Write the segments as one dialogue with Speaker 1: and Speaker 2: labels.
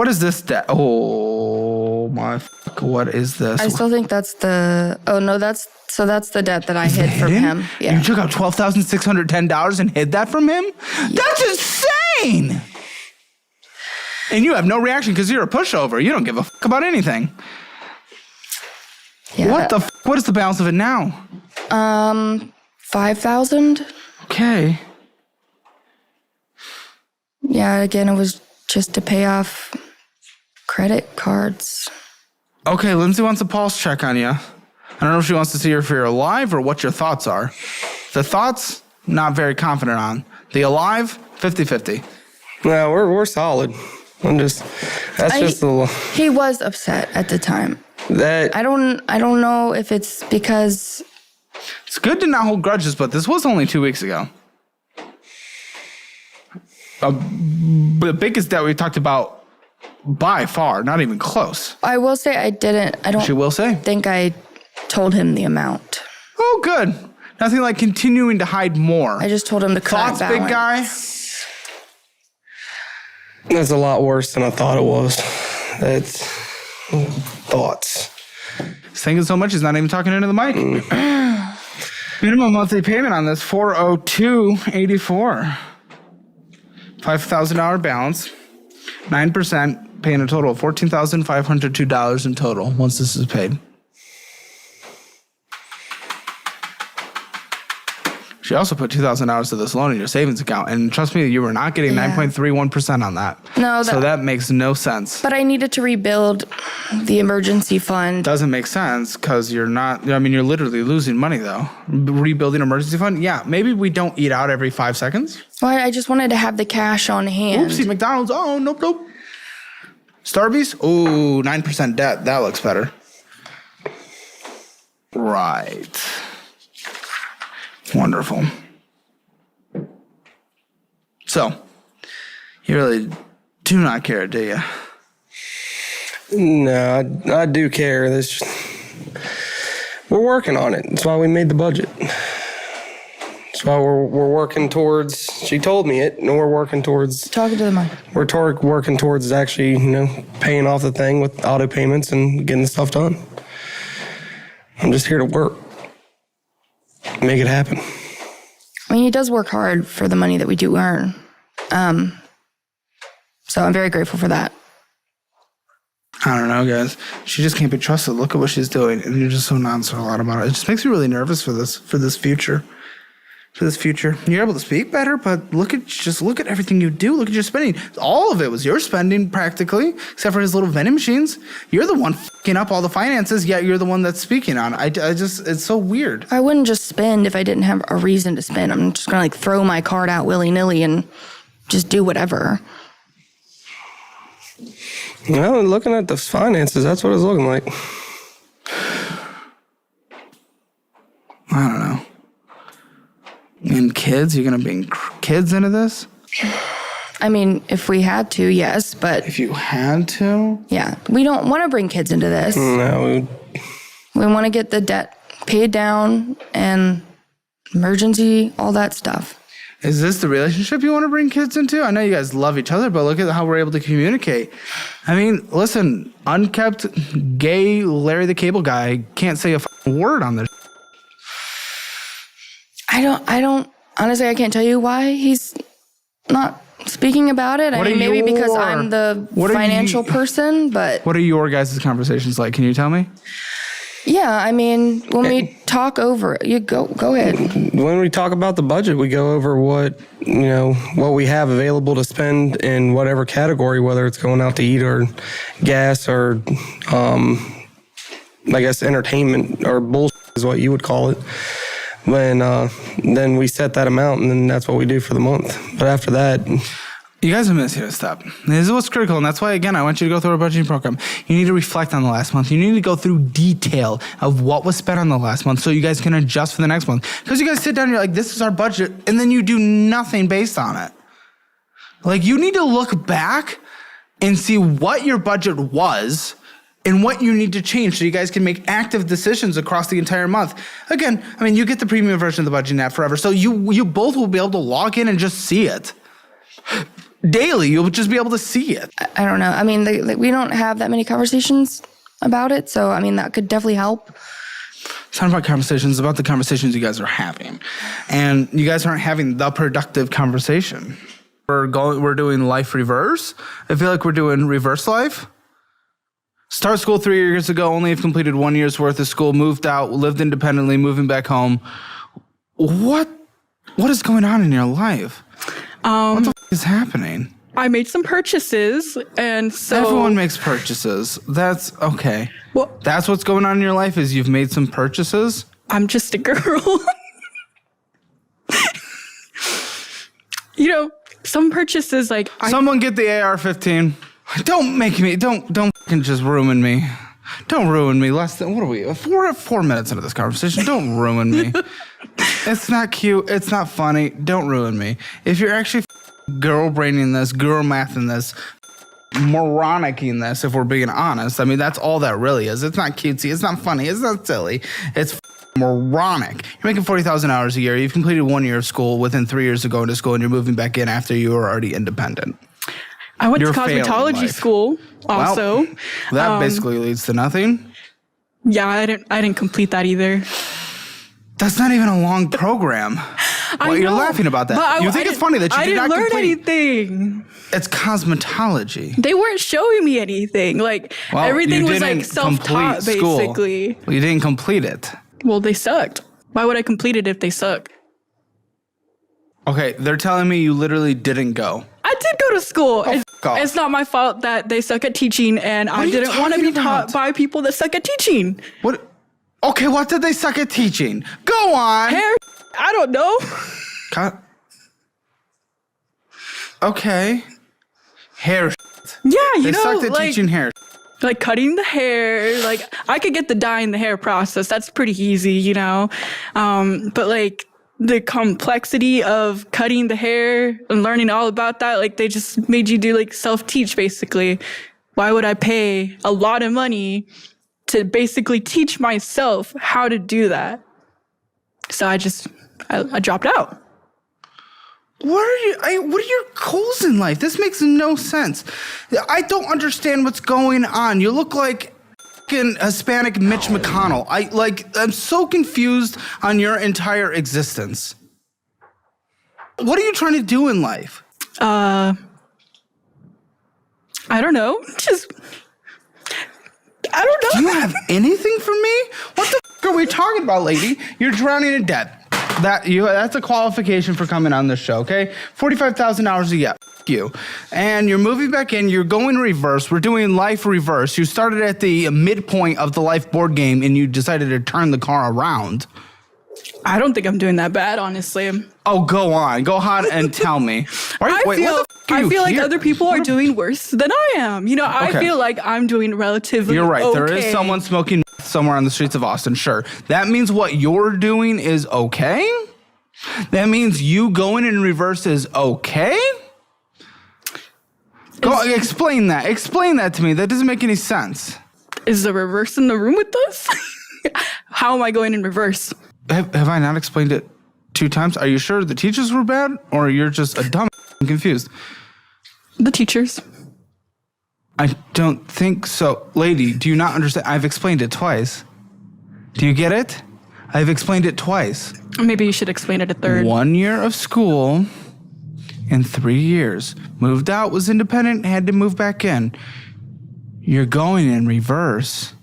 Speaker 1: what is this debt? Oh my fuck, what is this?
Speaker 2: I still think that's the. Oh no, that's the debt that I hid from him. Yeah.
Speaker 1: You took out $12,610 and hid that from him? Yeah. That's insane. And you have no reaction because you're a pushover. You don't give a fuck about anything.
Speaker 2: Yeah.
Speaker 1: What is the balance of it now?
Speaker 2: 5,000.
Speaker 1: Okay.
Speaker 2: Yeah, again, it was just to pay off credit cards.
Speaker 1: Okay, Lindsay wants a pulse check on you. I don't know if she wants to see if you're alive or what your thoughts are. The thoughts, not very confident on. The alive, 50-50.
Speaker 3: No, we're solid. Just a little.
Speaker 2: He was upset at the time.
Speaker 3: That
Speaker 2: I don't know if it's because.
Speaker 1: It's good to not hold grudges, but this was only 2 weeks ago. The biggest debt we talked about by far, not even close.
Speaker 2: I will say I don't.
Speaker 1: She will say.
Speaker 2: Think I told him the amount.
Speaker 1: Oh, good. Nothing like continuing to hide more.
Speaker 2: I just told him the current
Speaker 1: Thoughts, big guy?
Speaker 3: That's a lot worse than I thought it was. That's thoughts.
Speaker 1: He's thinking so much he's not even talking into the mic. Minimum monthly payment on this, $402.84. $5,000 balance, 9%, paying a total of $14,502 in total once this is paid. She also put $2,000 to this loan in your savings account, and trust me, you were not getting 9.31% on that.
Speaker 2: No,
Speaker 1: so that makes no sense.
Speaker 2: But I needed to rebuild the emergency fund.
Speaker 1: Doesn't make sense because you're not. I mean, you're literally losing money though. Rebuilding emergency fund, yeah. Maybe we don't eat out every 5 seconds.
Speaker 2: Well, I just wanted to have the cash on hand.
Speaker 1: Oopsie, McDonald's. Oh, nope. Starbucks. Oh, 9% debt. That looks better. Right. Wonderful. So, you really do not care, do you?
Speaker 3: No, I do care. We're working on it. That's why we made the budget. That's why we're working towards. She told me it, and we're working towards.
Speaker 2: Talking to the mic.
Speaker 3: We're working towards actually, paying off the thing with auto payments and getting the stuff done. I'm just here to work. Make it happen.
Speaker 2: I mean, he does work hard for the money that we do earn. So I'm very grateful for that.
Speaker 1: I don't know, guys. She just can't be trusted. Look at what she's doing, and you're just so nonchalant about it. It just makes me really nervous for this future. You're able to speak better, but look at everything you do. Look at your spending. All of it was your spending practically, except for his little vending machines. You're the one fucking up all the finances, yet you're the one that's speaking on it. It's so weird.
Speaker 2: I wouldn't just spend if I didn't have a reason to spend. I'm just gonna throw my card out willy-nilly and just do whatever.
Speaker 3: Well, looking at the finances, that's what it's looking like.
Speaker 1: I don't know. And kids? You're going to bring kids into this?
Speaker 2: I mean, if we had to, yes, but...
Speaker 1: If you had to?
Speaker 2: Yeah. We don't want to bring kids into this.
Speaker 3: No.
Speaker 2: We want to get the debt paid down and emergency, all that stuff.
Speaker 1: Is this the relationship you want to bring kids into? I know you guys love each other, but look at how we're able to communicate. I mean, listen, unkept, gay Larry the Cable Guy can't say a word on this.
Speaker 2: I don't, honestly, I can't tell you why he's not speaking about it. I mean, maybe because I'm the financial person, but...
Speaker 1: What are your guys' conversations like? Can you tell me?
Speaker 2: Yeah, I mean, when we talk over it, you go ahead.
Speaker 3: When we talk about the budget, we go over what we have available to spend in whatever category, whether it's going out to eat or gas or, I guess, entertainment or bullshit is what you would call it. Then we set that amount, and then that's what we do for the month. But after that...
Speaker 1: You guys are missing a step. This is what's critical, and that's why, again, I want you to go through our budgeting program. You need to reflect on the last month. You need to go through detail of what was spent on the last month so you guys can adjust for the next month. Because you guys sit down and you're like, this is our budget, and then you do nothing based on it. Like, you need to look back and see what your budget was and what you need to change so you guys can make active decisions across the entire month. Again, I mean, you get the premium version of the budgeting app forever, so you both will be able to log in and just see it. daily. You'll just be able to see it.
Speaker 2: I don't know. I mean, we don't have that many conversations about it. So, I mean, that could definitely help.
Speaker 1: It's not about conversations. It's about the conversations you guys are having. And you guys aren't having the productive conversation. We're doing life reverse. I feel like we're doing reverse life. Start school 3 years ago, only have completed 1 year's worth of school, moved out, lived independently, moving back home. What is going on in your life? What the is happening?
Speaker 4: I made some purchases, and so
Speaker 1: everyone makes purchases. That's okay.
Speaker 4: Well,
Speaker 1: that's what's going on in your life is you've made some purchases?
Speaker 4: I'm just a girl. You know, some purchases like
Speaker 1: someone get the AR-15. Don't fucking just ruin me. Don't ruin me. Less than, what are we? 4 minutes into this conversation. Don't ruin me. It's not cute. It's not funny. Don't ruin me. If you're actually girl braining this, girl mathing this, moronic-ing this, if we're being honest, I mean, that's all that really is. It's not cutesy. It's not funny. It's not silly. It's moronic. You're making 40,000 hours a year. You've completed 1 year of school within 3 years of going to school, and you're moving back in after you were already independent.
Speaker 4: I went to cosmetology school also.
Speaker 1: Well, that basically leads to nothing.
Speaker 4: Yeah, I didn't complete that either.
Speaker 1: That's not even a long program. Well, you're laughing about that. You think it's funny that you did not complete.
Speaker 4: I didn't learn anything.
Speaker 1: It's cosmetology.
Speaker 4: They weren't showing me anything. Like, everything was like self-taught, basically.
Speaker 1: Well, you didn't complete it.
Speaker 4: Well, they sucked. Why would I complete it if they suck?
Speaker 1: Okay, they're telling me you literally didn't go.
Speaker 4: I did go to school. It's not my fault that they suck at teaching, and I didn't want to be taught by people that suck at teaching.
Speaker 1: What? Okay, what did they suck at teaching? Go on.
Speaker 4: Hair. I don't know.
Speaker 1: Okay. Hair.
Speaker 4: Yeah,
Speaker 1: they sucked at teaching hair.
Speaker 4: Like cutting the hair. Like, I could get the dye in the hair process. That's pretty easy, you know? But like, the complexity of cutting the hair and learning all about that, like they just made you do like self-teach basically. Why would I pay a lot of money to basically teach myself how to do that? So I dropped out.
Speaker 1: What are your goals in life? This makes no sense. I don't understand what's going on. You look like Hispanic Mitch McConnell. I'm so confused on your entire existence. What are you trying to do in life?
Speaker 4: I don't know. I don't know.
Speaker 1: Do you have anything for me? What the are we talking about, lady? You're drowning in debt. That's a qualification for coming on this show, okay? 45,000 hours a year. You. And you're moving back in, you're going reverse. We're doing life reverse. You started at the midpoint of the life board game and you decided to turn the car around.
Speaker 4: I don't think I'm doing that bad, honestly.
Speaker 1: Oh, go on. Go on and tell me.
Speaker 4: I feel like other people are doing worse than I am. You know, I feel like I'm doing relatively
Speaker 1: You're right.
Speaker 4: Okay.
Speaker 1: There is someone smoking somewhere on the streets of Austin, sure. That means what you're doing is okay? That means you going in reverse is okay? Explain that. Explain that to me. That doesn't make any sense.
Speaker 4: Is the reverse in the room with us? How am I going in reverse?
Speaker 1: Have I not explained it 2 times? Are you sure the teachers were bad, or you're just a dumb and confused?
Speaker 4: The teachers.
Speaker 1: I don't think so. Lady, do you not understand? I've explained it twice. Do you get it? I've explained it twice.
Speaker 4: Maybe you should explain it a third.
Speaker 1: 1 year of school in 3 years. Moved out, was independent, had to move back in. You're going in reverse.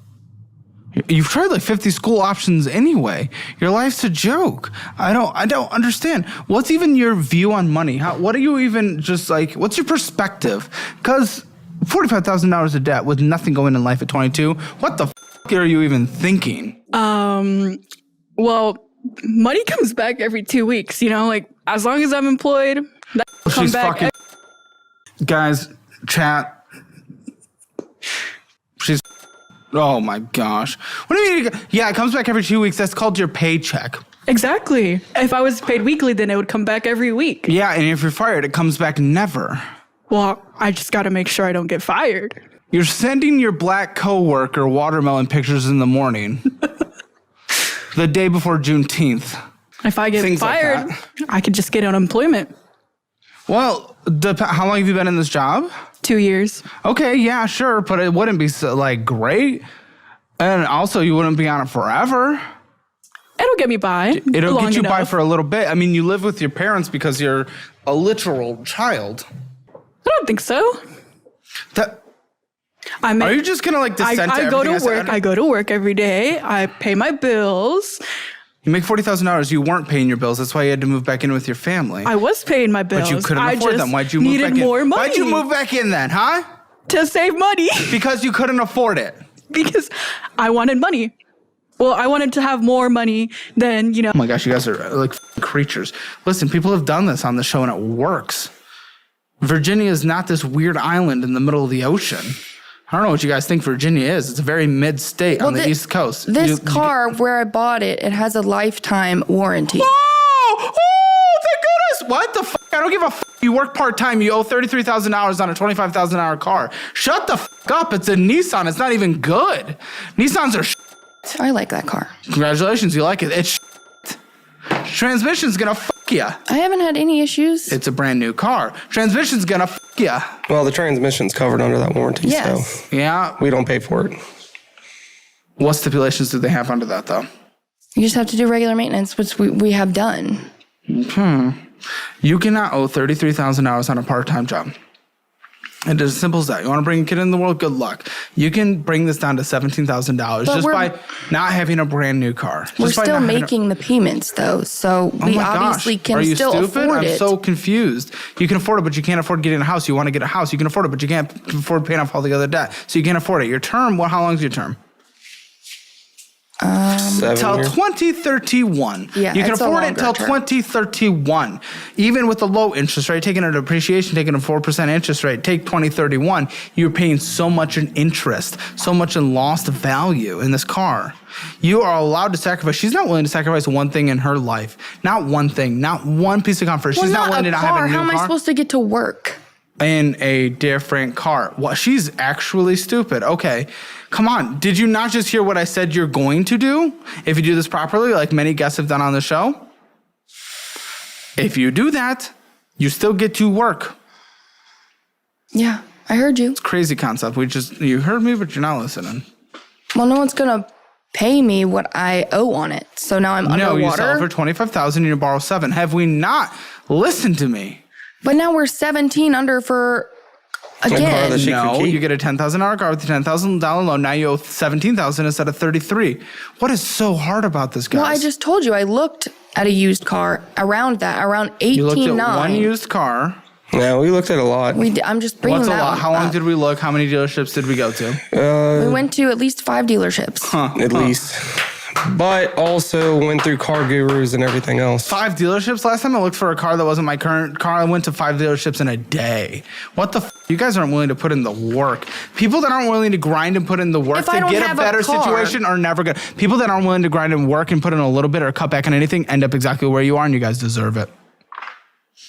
Speaker 1: You've tried like 50 school options anyway. Your life's a joke. I don't understand. What's even your view on money? What are you even just like, what's your perspective? Because $45,000 of debt with nothing going in life at 22, what the are you even thinking?
Speaker 4: Well, money comes back every 2 weeks, you know, like as long as I'm employed, that'll come back.
Speaker 1: Guys, chat. She's oh my gosh. What do you mean? Yeah, it comes back every 2 weeks. That's called your paycheck.
Speaker 4: Exactly. If I was paid weekly, then it would come back every week.
Speaker 1: Yeah, and if you're fired, it comes back never.
Speaker 4: Well, I just got to make sure I don't get fired.
Speaker 1: You're sending your black coworker watermelon pictures in the morning. The day before Juneteenth.
Speaker 4: If I get fired, I could just get unemployment.
Speaker 1: Well, how long have you been in this job?
Speaker 4: 2 years.
Speaker 1: Okay, yeah, sure, but it wouldn't be so, like great, and also you wouldn't be on it forever.
Speaker 4: It'll get me by.
Speaker 1: It'll get you by
Speaker 4: enough.
Speaker 1: for a little bit. I mean, you live with your parents because you're a literal child.
Speaker 4: I don't think so.
Speaker 1: Are you just gonna like dissent
Speaker 4: I
Speaker 1: to
Speaker 4: go to
Speaker 1: everything
Speaker 4: work.
Speaker 1: said?
Speaker 4: I go to work every day. I pay my bills.
Speaker 1: You make $40,000. You weren't paying your bills. That's why you had to move back in with your family.
Speaker 4: I was paying my bills.
Speaker 1: But you couldn't
Speaker 4: I
Speaker 1: afford
Speaker 4: just
Speaker 1: them. Why'd you move
Speaker 4: needed
Speaker 1: back in?
Speaker 4: more money.
Speaker 1: Why'd you move back in then, huh?
Speaker 4: To save money.
Speaker 1: Because you couldn't afford it.
Speaker 4: Because I wanted money. Well, I wanted to have more money than,
Speaker 1: Oh my gosh, you guys are like creatures. Listen, people have done this on the show and it works. Virginia is not this weird island in the middle of the ocean. I don't know what you guys think Virginia is. It's a very mid-state on the East Coast.
Speaker 2: This car, where I bought it, it has a lifetime warranty.
Speaker 1: Oh, thank goodness. What the fuck? I don't give a fuck. You work part-time. You owe $33,000 on a $25,000 car. Shut the fuck up. It's a Nissan. It's not even good. Nissans are
Speaker 2: I like that car.
Speaker 1: Congratulations. You like it. It's transmission's gonna fuck ya.
Speaker 2: I haven't had any issues.
Speaker 1: It's a brand new car. Transmission's gonna fuck ya.
Speaker 3: Well, the transmission's covered under that warranty,
Speaker 2: Yes.
Speaker 3: so
Speaker 1: Yeah.
Speaker 3: we don't pay for it.
Speaker 1: What stipulations do they have under that, though?
Speaker 2: You just have to do regular maintenance, which we have done.
Speaker 1: You cannot owe $33,000 on a part-time job. It is as simple as that. You want to bring a kid in the world? Good luck. You can bring this down to $17,000 just by not having a brand new car.
Speaker 2: We're still making the payments, though, so we obviously can still afford it.
Speaker 1: I'm so confused. You can afford it, but you can't afford getting a house. You want to get a house. You can afford it, but you can't afford paying off all the other debt. So you can't afford it. Your term, how long is your term?
Speaker 3: 7
Speaker 1: Till
Speaker 3: years.
Speaker 1: 2031.
Speaker 2: Yeah,
Speaker 1: you can
Speaker 2: it's a
Speaker 1: afford it
Speaker 2: longer
Speaker 1: till
Speaker 2: term.
Speaker 1: 2031. Even with the low interest rate, taking a depreciation, taking a 4% interest rate, take 2031, you're paying so much in interest, so much in lost value in this car. You are allowed to sacrifice. She's not willing to sacrifice one thing in her life. Not one thing. Not one piece of comfort. She's not willing to not have a new
Speaker 2: How am I
Speaker 1: car.
Speaker 2: supposed to get to work?
Speaker 1: In a different car. Well, she's actually stupid. Okay, come on. Did you not just hear what I said you're going to do if you do this properly, like many guests have done on the show? If you do that, you still get to work.
Speaker 2: Yeah, I heard you.
Speaker 1: Crazy concept. You heard me, but you're not listening.
Speaker 2: Well, no one's gonna pay me what I owe on it, so now I'm
Speaker 1: No,
Speaker 2: underwater.
Speaker 1: you sell it for $25,000 and you borrow $7,000. Have we not listened to me?
Speaker 2: But now we're 17 under for again.
Speaker 3: that she could
Speaker 1: No,
Speaker 3: keep.
Speaker 1: you get a $10,000 car with a $10,000 loan. Now you owe $17,000 instead of $33,000. What is so hard about this, guys?
Speaker 2: Well, I just told you I looked at a used car around 18,
Speaker 1: You looked at
Speaker 2: 9.
Speaker 1: one used car.
Speaker 3: Yeah, we looked at a lot.
Speaker 2: I'm just bringing
Speaker 1: What's a
Speaker 2: that
Speaker 1: lot?
Speaker 2: one
Speaker 1: How long
Speaker 2: up.
Speaker 1: did we look? How many dealerships did we go to?
Speaker 2: We went to at least 5 dealerships.
Speaker 3: At least. But also went through Car Gurus and everything else.
Speaker 1: 5 dealerships? Last time I looked for a car that wasn't my current car, I went to 5 dealerships in a day. What the You guys aren't willing to put in the work. People that aren't willing to grind and put in the work
Speaker 2: If I
Speaker 1: to
Speaker 2: don't
Speaker 1: get a
Speaker 2: have a
Speaker 1: better
Speaker 2: car-
Speaker 1: situation are never good. People that aren't willing to grind and work and put in a little bit or cut back on anything end up exactly where you are, and you guys deserve it.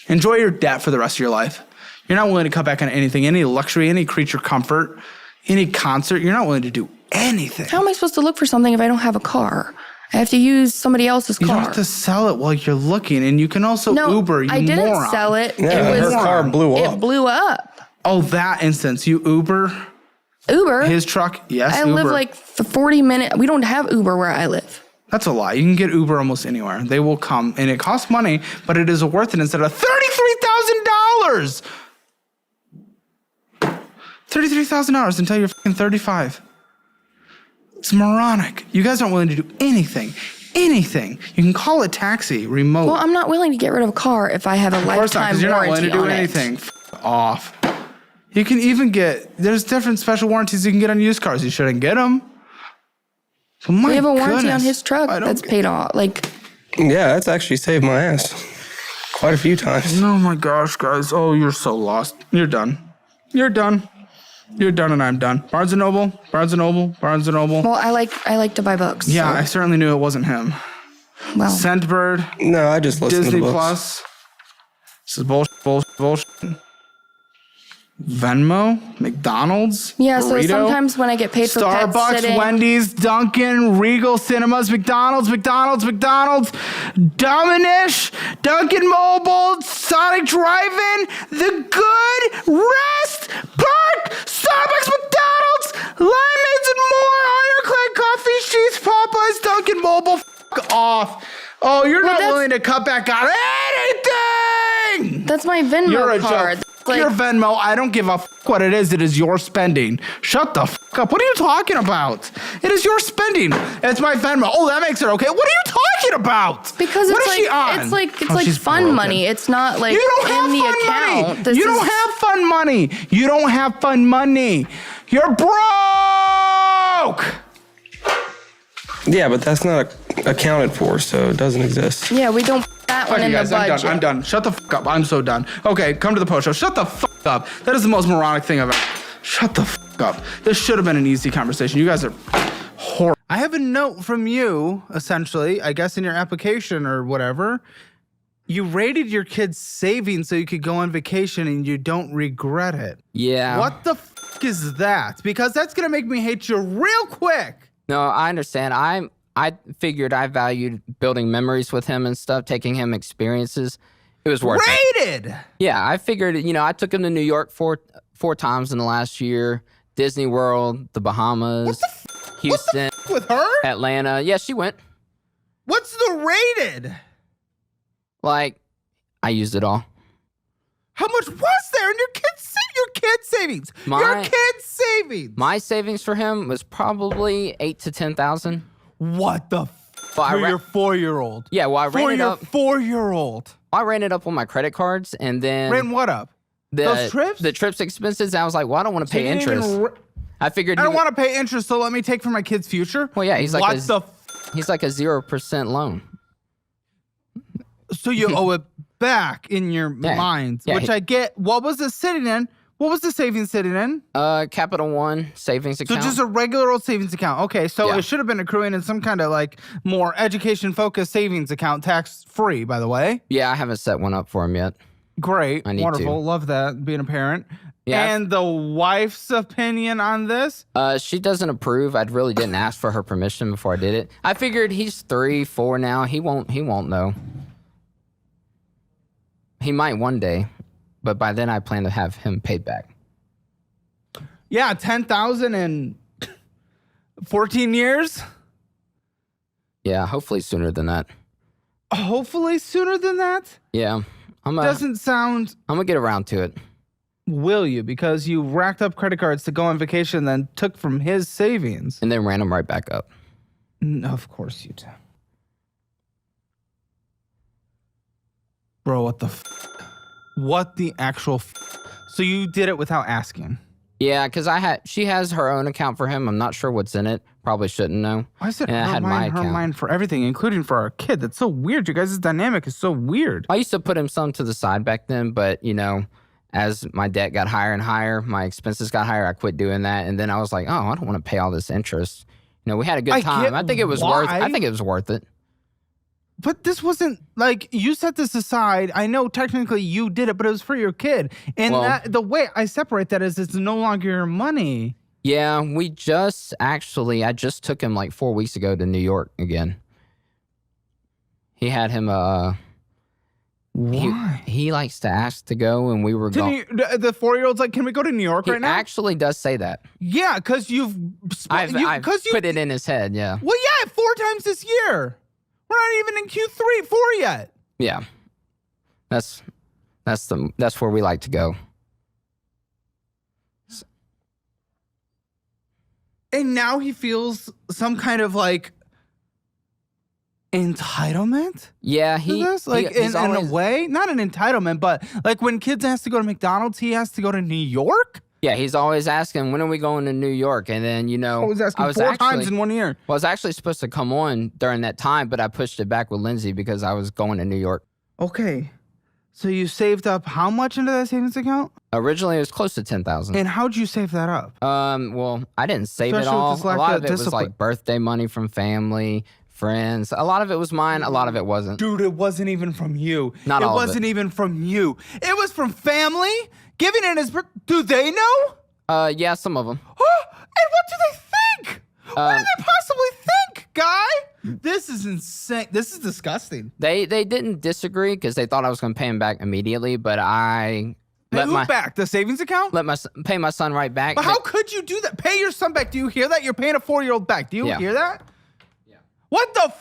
Speaker 1: Enjoy your debt for the rest of your life. You're not willing to cut back on anything, any luxury, any creature comfort, any concert. You're not willing to do anything.
Speaker 2: How am I supposed to look for something if I don't have a car? I have to use somebody else's
Speaker 1: You
Speaker 2: car.
Speaker 1: don't have to sell it while you're looking, and you can also
Speaker 2: no,
Speaker 1: Uber, you
Speaker 2: I didn't
Speaker 1: moron.
Speaker 2: sell it.
Speaker 3: Yeah,
Speaker 2: it was
Speaker 3: her car blew up.
Speaker 2: It blew up.
Speaker 1: Oh, that instance. You Uber
Speaker 2: Uber.
Speaker 1: his truck? Yes,
Speaker 2: I
Speaker 1: Uber.
Speaker 2: live like 40-minute. We don't have Uber where I live.
Speaker 1: That's a lie. You can get Uber almost anywhere. They will come, and it costs money, but it is worth it instead of $33,000. $33,000 until you're fucking 35. It's moronic. You guys aren't willing to do anything. Anything. You can call a taxi remote.
Speaker 2: Well, I'm not willing to get rid of a car if I have a
Speaker 1: Of course not,
Speaker 2: lifetime
Speaker 1: because you're not willing
Speaker 2: warranty
Speaker 1: to do
Speaker 2: on
Speaker 1: anything.
Speaker 2: it.
Speaker 1: Off. You can even there's different special warranties you can get on used cars. You shouldn't get them. But my
Speaker 2: We have a warranty on
Speaker 1: goodness,
Speaker 2: his truck
Speaker 1: I don't
Speaker 2: that's
Speaker 1: get-
Speaker 2: paid off. Like,
Speaker 3: Yeah, that's actually saved my ass quite a few times.
Speaker 1: Oh my gosh, guys. Oh, you're so lost. You're done. You're done. You're done and I'm done. Barnes & Noble, Barnes & Noble, Barnes & Noble.
Speaker 2: well, I like to buy books.
Speaker 1: Yeah,
Speaker 2: so,
Speaker 1: I certainly knew it wasn't him.
Speaker 2: well,
Speaker 1: Scentbird,
Speaker 3: No, I just listened
Speaker 1: Disney
Speaker 3: to books.
Speaker 1: Plus. This is bullshit, bullshit, bullshit. Venmo, McDonald's,
Speaker 2: Yeah, so
Speaker 1: Burrito,
Speaker 2: sometimes when I get paid for pet
Speaker 1: Starbucks,
Speaker 2: sitting,
Speaker 1: Wendy's, Dunkin', Regal Cinemas, McDonald's, Dominish, Dunkin' Mobile, Sonic Drive-In, The Good, Rest, Park, Starbucks, McDonald's, Limeades and more, Ironclad Coffee Sheets, Popeyes, Dunkin' Mobile, f*** off. Oh, you're not willing to cut back on anything!
Speaker 2: that's my Venmo
Speaker 1: You're a
Speaker 2: card.
Speaker 1: joke.
Speaker 2: Like,
Speaker 1: Your Venmo, I don't give a what it is. It is your spending. Shut the up. What are you talking about? It is your spending. It's my Venmo. Oh, that makes it okay. What are you talking about?
Speaker 2: because
Speaker 1: What
Speaker 2: it's
Speaker 1: is she on?
Speaker 2: like it's
Speaker 1: Oh,
Speaker 2: like
Speaker 1: she's
Speaker 2: fun
Speaker 1: broken.
Speaker 2: money. It's not like
Speaker 1: You don't have
Speaker 2: in the
Speaker 1: fun
Speaker 2: account.
Speaker 1: money.
Speaker 2: This
Speaker 1: You don't
Speaker 2: is-
Speaker 1: have fun money. You don't have fun money. You're broke.
Speaker 3: Yeah, but that's not accounted for, so it doesn't exist.
Speaker 2: Yeah, we don't put that one
Speaker 1: Okay,
Speaker 2: in
Speaker 1: guys,
Speaker 2: the
Speaker 1: I'm
Speaker 2: budget.
Speaker 1: done. I'm done. Shut the up. I'm so done. Okay, come to the post show. Shut the up. That is the most moronic thing I've ever. Shut the up. This should have been an easy conversation. You guys are horrible. I have a note from you, essentially, I guess in your application or whatever. You rated your kids' savings so you could go on vacation and you don't regret it.
Speaker 5: Yeah.
Speaker 1: What the is that? Because that's going to make me hate you real quick.
Speaker 5: No, I understand. I figured I valued building memories with him and stuff, taking him experiences. It was worth it.
Speaker 1: Rated!
Speaker 5: Yeah, I figured, I took him to New York four times in the last year. Disney World, the Bahamas, Houston,
Speaker 1: With her?
Speaker 5: Atlanta. Yeah, she went.
Speaker 1: What's the rated?
Speaker 5: Like, I used it all.
Speaker 1: How much was there in your kids' savings? Your
Speaker 5: My-
Speaker 1: kids' savings.
Speaker 5: My savings for him was probably 8 to 10,000.
Speaker 1: What the
Speaker 5: Well, I
Speaker 1: for
Speaker 5: ra-
Speaker 1: your 4-year-old?
Speaker 5: Yeah, well, I ran
Speaker 1: For
Speaker 5: it
Speaker 1: your
Speaker 5: up.
Speaker 1: 4-year-old.
Speaker 5: I ran it up on my credit cards, and then
Speaker 1: Ran what up? those trips?
Speaker 5: the trips expenses. I was like, well, I don't want to pay
Speaker 1: You didn't even
Speaker 5: interest.
Speaker 1: ra-
Speaker 5: I figured
Speaker 1: I
Speaker 5: he
Speaker 1: don't
Speaker 5: would-
Speaker 1: want to pay interest, so let me take from my kid's future.
Speaker 5: Well, yeah, he's like
Speaker 1: what
Speaker 5: a-
Speaker 1: the?
Speaker 5: he's like a 0% loan.
Speaker 1: So you owe it back in your
Speaker 5: Yeah.
Speaker 1: mind,
Speaker 5: Yeah,
Speaker 1: which
Speaker 5: he-
Speaker 1: I get. What was it sitting in? What was the savings sitting in?
Speaker 5: Capital One savings
Speaker 1: So
Speaker 5: account.
Speaker 1: just a regular old savings account. Okay, so
Speaker 5: Yeah.
Speaker 1: it should have been accruing in some kind of like more education focused savings account, tax free, by the way.
Speaker 5: Yeah, I haven't set one up for him yet.
Speaker 1: Great,
Speaker 5: I need
Speaker 1: wonderful,
Speaker 5: to.
Speaker 1: love that being a parent.
Speaker 5: Yeah.
Speaker 1: And the wife's opinion on this?
Speaker 5: She doesn't approve. I really didn't ask for her permission before I did it. I figured he's 3, 4 now. He won't know. He might one day, but by then I plan to have him paid back.
Speaker 1: Yeah, 10,000 in 14 years.
Speaker 5: Yeah, hopefully sooner than that.
Speaker 1: Hopefully sooner than that.
Speaker 5: Yeah, I'm
Speaker 1: Doesn't sound.
Speaker 5: gonna get around to it.
Speaker 1: Will you? Because you racked up credit cards to go on vacation, then took from his savings.
Speaker 5: And then ran him right back up.
Speaker 1: Of course you do. Bro, what the what the actual So you did it without asking.
Speaker 5: Yeah, because she has her own account for him. I'm not sure what's in it. Probably shouldn't know.
Speaker 1: Why is it
Speaker 5: And I
Speaker 1: her
Speaker 5: had my
Speaker 1: mind, her
Speaker 5: account.
Speaker 1: mind for everything, including for our kid? That's so weird. You guys' dynamic is so weird.
Speaker 5: I used to put him some to the side back then, but as my debt got higher and higher, my expenses got higher. I quit doing that, and then I was like, oh, I don't want to pay all this interest. We had a good
Speaker 1: I
Speaker 5: time.
Speaker 1: get
Speaker 5: I think it was worth.
Speaker 1: why.
Speaker 5: I think it was worth it.
Speaker 1: But this wasn't like you set this aside. I know technically you did it, but it was for your kid. And
Speaker 5: Well-
Speaker 1: the way I separate that is it's no longer your money.
Speaker 5: Yeah, I just took him like 4 weeks ago to New York again. He had him.
Speaker 1: Why?
Speaker 5: He likes to ask to go, and we were going.
Speaker 1: The 4-year-old's like, can we go to New York
Speaker 5: He
Speaker 1: right now?
Speaker 5: actually does say that.
Speaker 1: Yeah, because you've
Speaker 5: I've put it in his head. Yeah.
Speaker 1: Well, yeah, 4 times this year. We're not even in Q3, 4 yet.
Speaker 5: Yeah. That's where we like to go.
Speaker 1: And now he feels some kind of like entitlement
Speaker 5: Yeah,
Speaker 1: to
Speaker 5: he
Speaker 1: this, like
Speaker 5: he's
Speaker 1: in a
Speaker 5: always-
Speaker 1: way, not an entitlement, but like when kids has to go to McDonald's, he has to go to New York.
Speaker 5: Yeah, he's always asking, when are we going to New York? And then,
Speaker 1: I was asking 4 times in 1 year.
Speaker 5: Well, I was actually supposed to come on during that time, but I pushed it back with Lindsay because I was going to New York.
Speaker 1: Okay, so you saved up how much into that savings account,
Speaker 5: Originally, it was close to 10,000.
Speaker 1: and how'd you save that up?
Speaker 5: Well, I didn't save it
Speaker 1: Especially with
Speaker 5: all.
Speaker 1: this
Speaker 5: A
Speaker 1: lack
Speaker 5: lot
Speaker 1: of
Speaker 5: of it was
Speaker 1: discipline.
Speaker 5: like birthday money from family, friends. A lot of it was mine. A lot of it wasn't.
Speaker 1: Dude, it wasn't even from you.
Speaker 5: Not all of
Speaker 1: It wasn't even from you. It was from family, giving it his. Do they know?
Speaker 5: Yeah, some of them.
Speaker 1: And what do they think? What do they possibly think, guy? This is insane. This is disgusting.
Speaker 5: They didn't disagree because they thought I was going to pay him back immediately, but I
Speaker 1: Pay who back? The savings account?
Speaker 5: pay my son right back.
Speaker 1: But how could you do that? Pay your son back. Do you hear that? You're paying a 4-year-old back. Do you hear that? Yeah. What the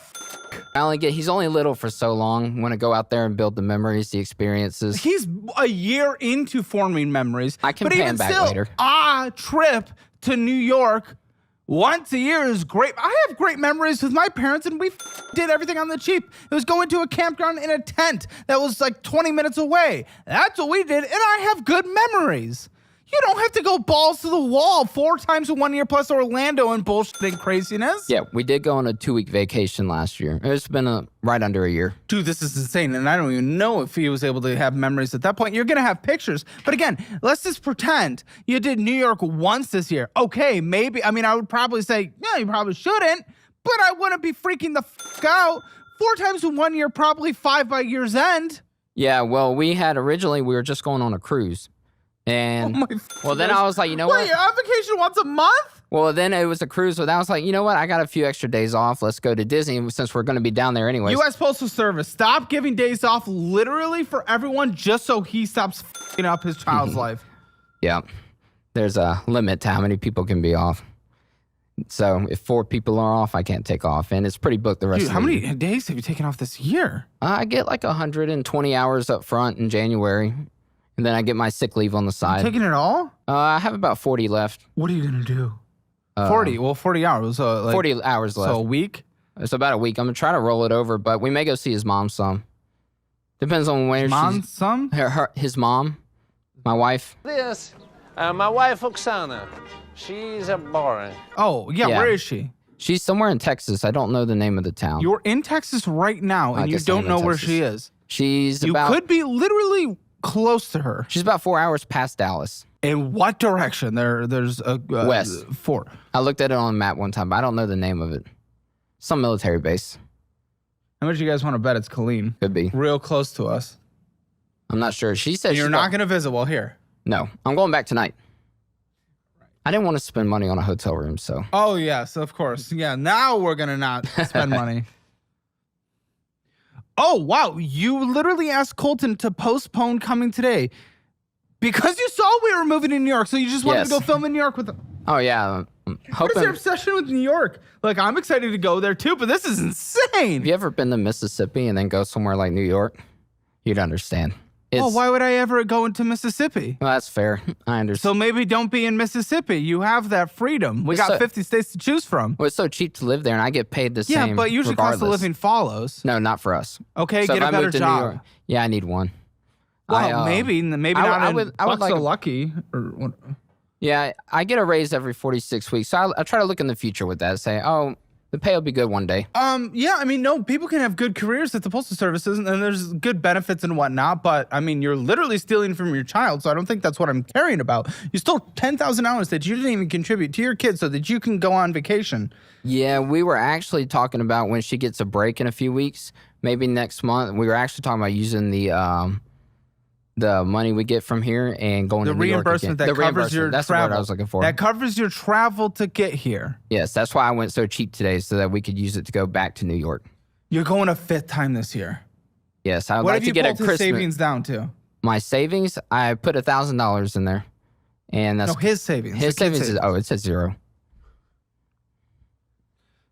Speaker 5: he's only little for so long. Want to go out there and build the memories, the experiences.
Speaker 1: He's a year into forming memories.
Speaker 5: I can
Speaker 1: but
Speaker 5: pay
Speaker 1: even
Speaker 5: him back
Speaker 1: still,
Speaker 5: later.
Speaker 1: A trip to New York once a year is great. I have great memories with my parents, and we did everything on the cheap. It was going to a campground in a tent that was like 20 minutes away. That's what we did, and I have good memories. You don't have to go balls to the wall 4 times in 1 year plus Orlando and bullshit and craziness.
Speaker 5: Yeah, we did go on a 2-week vacation last year. It's been right under a year.
Speaker 1: Dude, this is insane. And I don't even know if he was able to have memories at that point. You're going to have pictures. But again, let's just pretend you did New York once this year. Okay, maybe. I mean, I would probably say, yeah, you probably shouldn't. But I wouldn't be freaking the out. 4 times in 1 year, probably 5 by year's end.
Speaker 5: Yeah, well, we were just going on a cruise. And then I was like, you know what?
Speaker 1: Wait, you're on vacation once a month?
Speaker 5: Well, then it was a cruise, but I was like, you know what? I got a few extra days off. Let's go to Disney since we're going to be down there anyway.
Speaker 1: U.S. Postal Service, stop giving days off literally for everyone just so he stops f***ing up his child's life.
Speaker 5: Yeah. There's a limit to how many people can be off. So if 4 people are off, I can't take off. And it's pretty booked the rest of the year.
Speaker 1: How many days have you taken off this year?
Speaker 5: I get like 120 hours up front in January. And then I get my sick leave on the side.
Speaker 1: Taking it all?
Speaker 5: I have about 40 left.
Speaker 1: What are you going to do? 40? Well, 40 hours.
Speaker 5: 40 hours left.
Speaker 1: So a week?
Speaker 5: It's about a week. I'm going to try to roll it over, but we may go see his mom some. Depends on where
Speaker 1: Mom's some?
Speaker 5: His mom, my wife.
Speaker 6: This, my wife Oksana. She's boring.
Speaker 1: Oh, yeah. Where is she?
Speaker 5: She's somewhere in Texas. I don't know the name of the town.
Speaker 1: You're in Texas right now, and you don't know where she is.
Speaker 5: You
Speaker 1: could be literally close to her.
Speaker 5: She's about 4 hours past Dallas.
Speaker 1: In what direction? There's a
Speaker 5: west.
Speaker 1: 4.
Speaker 5: I looked at it on a map one time, but I don't know the name of it. Some military base.
Speaker 1: How much do you guys want to bet it's Colleen?
Speaker 5: Could be.
Speaker 1: Real close to us.
Speaker 5: I'm not sure. She said
Speaker 1: you're not going to visit while here.
Speaker 5: No, I'm going back tonight. I didn't want to spend money on a hotel room, so.
Speaker 1: Oh, yes, of course. Yeah, now we're going to not spend money. Oh, wow. You literally asked Colton to postpone coming today because you saw we were moving to New York. So you just wanted to go film in New York with them.
Speaker 5: Oh, yeah.
Speaker 1: What is your obsession with New York? Like, I'm excited to go there too, but this is insane.
Speaker 5: Have you ever been to Mississippi and then go somewhere like New York? You'd understand.
Speaker 1: Well, why would I ever go into Mississippi?
Speaker 5: Well, that's fair. I understand.
Speaker 1: So maybe don't be in Mississippi. You have that freedom. We got 50 states to choose from.
Speaker 5: Well, it's so cheap to live there, and I get paid the same.
Speaker 1: Yeah, but usually cost of living follows.
Speaker 5: No, not for us.
Speaker 1: Okay, so get a better job.
Speaker 5: Yeah, I need one.
Speaker 1: Well, maybe not. I would like lucky. Or,
Speaker 5: yeah, I get a raise every 46 weeks. So I try to look in the future with that. Say, oh, the pay will be good one day.
Speaker 1: Yeah, I mean, no, people can have good careers at the postal services, and there's good benefits and whatnot. But I mean, you're literally stealing from your child, so I don't think that's what I'm caring about. You stole $10,000 that you didn't even contribute to your kids, so that you can go on vacation.
Speaker 5: Yeah, we were actually talking about when she gets a break in a few weeks, maybe next month. We were actually talking about using the money we get from here and going to New York again.
Speaker 1: That covers your
Speaker 5: That's
Speaker 1: travel.
Speaker 5: the word I was looking for.
Speaker 1: That covers your travel to get here.
Speaker 5: Yes, that's why I went so cheap today, so that we could use it to go back to New York.
Speaker 1: You're going a 5th time this year.
Speaker 5: Yes, I would like to get a Christmas.
Speaker 1: What have you pulled his savings down to?
Speaker 5: My savings, I put $1,000 in there, and that's
Speaker 1: his savings.
Speaker 5: His savings is it says 0.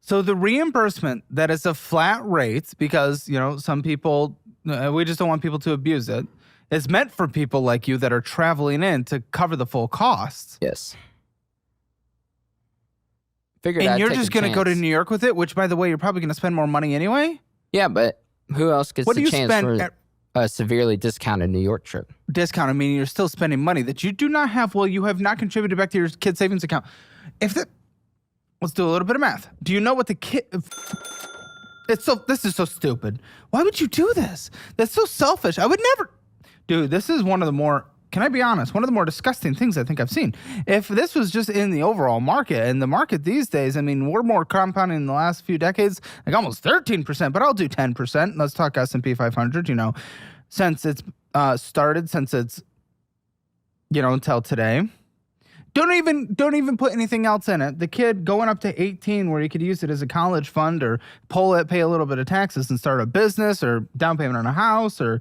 Speaker 1: So the reimbursement that is a flat rate, because some people, we just don't want people to abuse it. It's meant for people like you that are traveling in to cover the full costs.
Speaker 5: Yes.
Speaker 1: And you're just going to go to New York with it, which, by the way, you're probably going to spend more money anyway?
Speaker 5: Yeah, but who else gets the chance for a severely discounted New York trip?
Speaker 1: Discounted, meaning you're still spending money that you do not have. Well, you have not contributed back to your kid's savings account. Let's do a little bit of math. Do you know what the kid... This is so stupid. Why would you do this? That's so selfish. I would never... Dude, this is one of the more, can I be honest, one of the more disgusting things I think I've seen. If this was just in the overall market, and the market these days, I mean, we're more compounding in the last few decades, like almost 13%, but I'll do 10%. Let's talk S&P 500, since it's started, since it's until today. Don't even put anything else in it. The kid going up to 18 where he could use it as a college fund or pull it, pay a little bit of taxes and start a business or down payment on a house or,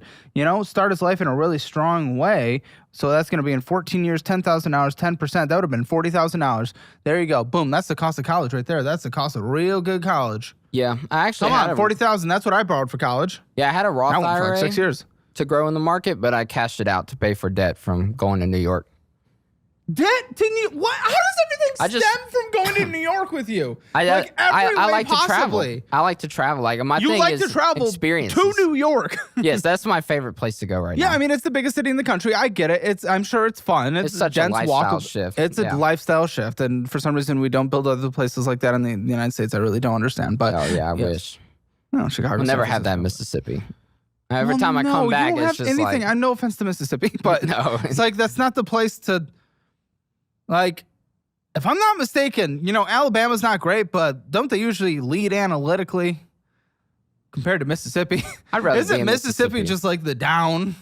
Speaker 1: start his life in a really strong way. So that's going to be in 14 years, $10,000, 10%. That would have been $40,000. There you go. Boom. That's the cost of college right there. That's the cost of real good college.
Speaker 5: Yeah, I actually
Speaker 1: Come on, 40,000. That's what I borrowed for college.
Speaker 5: Yeah, I had a Roth
Speaker 1: That went for
Speaker 5: IRA
Speaker 1: like 6 years.
Speaker 5: to grow in the market, but I cashed it out to pay for debt from going to New York.
Speaker 1: Debt to New What? How does everything stem from going to New York with you?
Speaker 5: I like to travel.
Speaker 1: possibly.
Speaker 5: I like to travel. Like my
Speaker 1: You
Speaker 5: thing
Speaker 1: like
Speaker 5: is
Speaker 1: to travel
Speaker 5: experiences.
Speaker 1: to New York.
Speaker 5: Yes, that's my favorite place to go right
Speaker 1: Yeah,
Speaker 5: now.
Speaker 1: I mean, it's the biggest city in the country. I get it. I'm sure it's fun.
Speaker 5: It's such a
Speaker 1: dense
Speaker 5: lifestyle shift.
Speaker 1: It's a lifestyle shift, and for some reason, we don't build other places like that in the United States. I really don't understand. But
Speaker 5: Oh yeah, I
Speaker 1: yes.
Speaker 5: wish.
Speaker 1: No, Chicago.
Speaker 5: I'll never
Speaker 1: San
Speaker 5: have that in
Speaker 1: Francisco.
Speaker 5: Mississippi. Every time I come back,
Speaker 1: you don't
Speaker 5: it's
Speaker 1: have
Speaker 5: just
Speaker 1: anything.
Speaker 5: like
Speaker 1: I'm no offense to Mississippi, but
Speaker 5: No.
Speaker 1: it's like that's not the place to. Like, if I'm not mistaken, Alabama's not great, but don't they usually lead analytically compared to Mississippi?
Speaker 5: I'd rather be
Speaker 1: Isn't
Speaker 5: in
Speaker 1: Mississippi just like the down?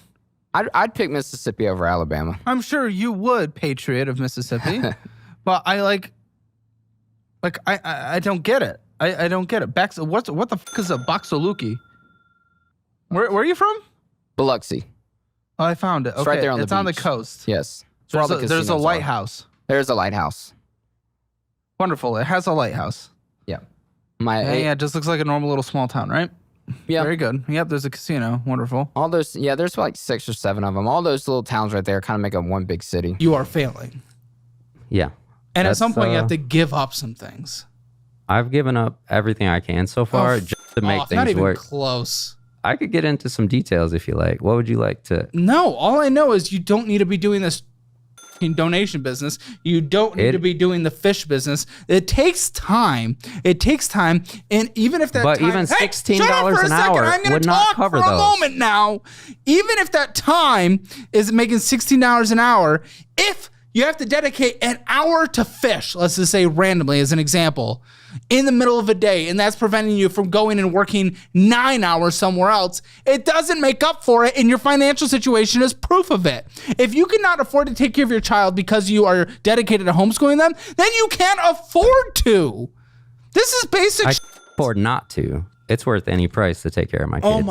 Speaker 5: I'd pick Mississippi over Alabama.
Speaker 1: I'm sure you would, patriot of Mississippi, but I I don't get it. I don't get it. What the fuck is a Boxaluki? Where are you from?
Speaker 5: Biloxi.
Speaker 1: Oh, I found it. Okay,
Speaker 5: It's right there on the
Speaker 1: it's on the
Speaker 5: beach.
Speaker 1: coast.
Speaker 5: Yes. It's where all the
Speaker 1: There's a
Speaker 5: casinos are.
Speaker 1: lighthouse.
Speaker 5: There's a lighthouse.
Speaker 1: Wonderful. It has a lighthouse.
Speaker 5: Yeah.
Speaker 1: Yeah, it just looks like a normal little small town, right?
Speaker 5: Yeah.
Speaker 1: Very good. Yep, there's a casino. Wonderful.
Speaker 5: All those, there's like 6 or 7 of them. All those little towns right there kind of make up one big city.
Speaker 1: You are failing.
Speaker 7: Yeah.
Speaker 1: And at
Speaker 7: That's,
Speaker 1: some point, you have to give up some things.
Speaker 7: I've given up everything I can so far just to make
Speaker 1: not
Speaker 7: things
Speaker 1: even
Speaker 7: work.
Speaker 1: close.
Speaker 7: I could get into some details if you like. What would you like to?
Speaker 1: No, all I know is you don't need to be doing this donation business. You don't need to be doing the fish business. It takes time. And even if that
Speaker 7: But
Speaker 1: time,
Speaker 7: even
Speaker 1: Hey,
Speaker 7: $16
Speaker 1: shut up for a
Speaker 7: an
Speaker 1: second.
Speaker 7: hour
Speaker 1: I'm gonna
Speaker 7: would not
Speaker 1: talk
Speaker 7: cover
Speaker 1: for a
Speaker 7: those.
Speaker 1: moment now. Even if that time is making $16 an hour, if you have to dedicate an hour to fish, let's just say randomly as an example, in the middle of a day, and that's preventing you from going and working 9 hours somewhere else, it doesn't make up for it, and your financial situation is proof of it. If you cannot afford to take care of your child because you are dedicated to homeschooling them, then you can't afford to. This is basic
Speaker 7: I can afford not to. It's worth any price to take care of my kid.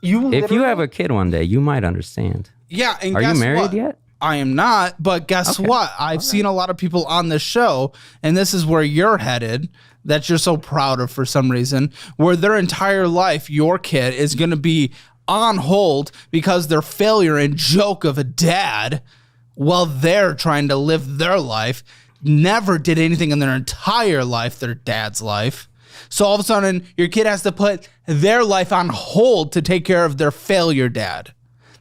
Speaker 7: If you have a kid one day, you might understand.
Speaker 1: Yeah, and
Speaker 7: Are you
Speaker 1: guess
Speaker 7: married
Speaker 1: what?
Speaker 7: yet?
Speaker 1: I am not, but guess what? I've seen a lot of people on this show, and this is where you're headed, that you're so proud of for some reason, where their entire life, your kid is going to be on hold because their failure and joke of a dad, while they're trying to live their life, never did anything in their entire life, their dad's life. So all of a sudden, your kid has to put their life on hold to take care of their failure dad.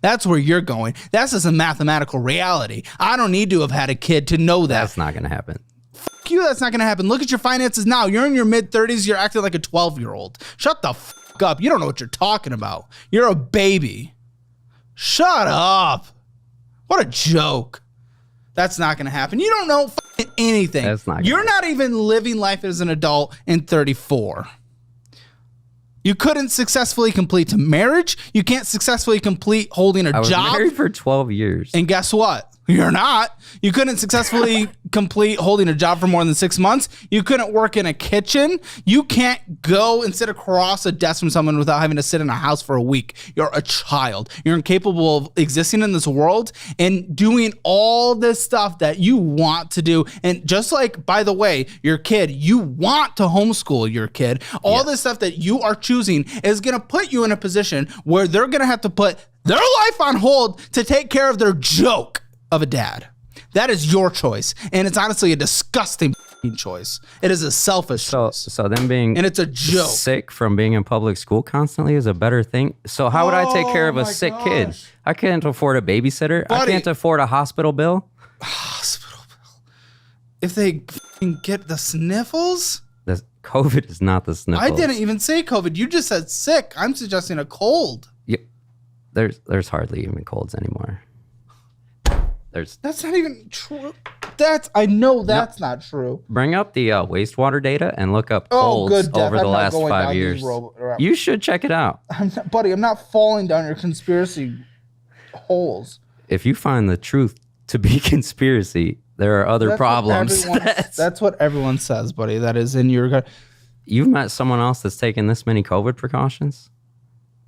Speaker 1: That's where you're going. That's just a mathematical reality. I don't need to have had a kid to know that.
Speaker 7: That's not going to happen.
Speaker 1: Fuck you, that's not going to happen. Look at your finances now. You're in your mid-30s. You're acting like a 12-year-old. Shut the fuck up. You don't know what you're talking about. You're a baby. Shut up. What a joke. That's not going to happen. You don't know fucking anything.
Speaker 7: That's not gonna
Speaker 1: You're not even living life as an adult in 34. You couldn't successfully complete a marriage. You can't successfully complete holding a
Speaker 7: I was
Speaker 1: job.
Speaker 7: married for 12 years.
Speaker 1: And guess what? You're not. You couldn't successfully complete holding a job for more than 6 months. You couldn't work in a kitchen. You can't go and sit across a desk from someone without having to sit in a house for a week. You're a child. You're incapable of existing in this world and doing all this stuff that you want to do. And just like, by the way, your kid, you want to homeschool your kid. All this stuff that you are choosing is going to put you in a position where they're going to have to put their life on hold to take care of their joke of a dad. That is your choice, and it's honestly a disgusting choice. It is a selfish choice,
Speaker 7: So them being
Speaker 1: and it's a joke.
Speaker 7: sick from being in public school constantly is a better thing. So how would I take care of a sick kid? I can't afford a babysitter.
Speaker 1: Buddy.
Speaker 7: I can't afford a hospital bill.
Speaker 1: Hospital bill. If they get the sniffles,
Speaker 7: The COVID is not the sniffles.
Speaker 1: I didn't even say COVID. You just said sick. I'm suggesting a cold.
Speaker 7: There's hardly even colds anymore.
Speaker 1: That's not even true. I know that's not true.
Speaker 7: Bring up the wastewater data and look up
Speaker 1: Oh,
Speaker 7: colds
Speaker 1: good death.
Speaker 7: over
Speaker 1: I'm
Speaker 7: the
Speaker 1: not
Speaker 7: last
Speaker 1: going
Speaker 7: 5
Speaker 1: down these
Speaker 7: years.
Speaker 1: roads.
Speaker 7: You should check it out.
Speaker 1: Buddy, I'm not falling down your conspiracy holes.
Speaker 7: If you find the truth to be conspiracy, there are other problems.
Speaker 1: That's what everyone says, buddy. That is in your gut.
Speaker 7: You've met someone else that's taken this many COVID precautions?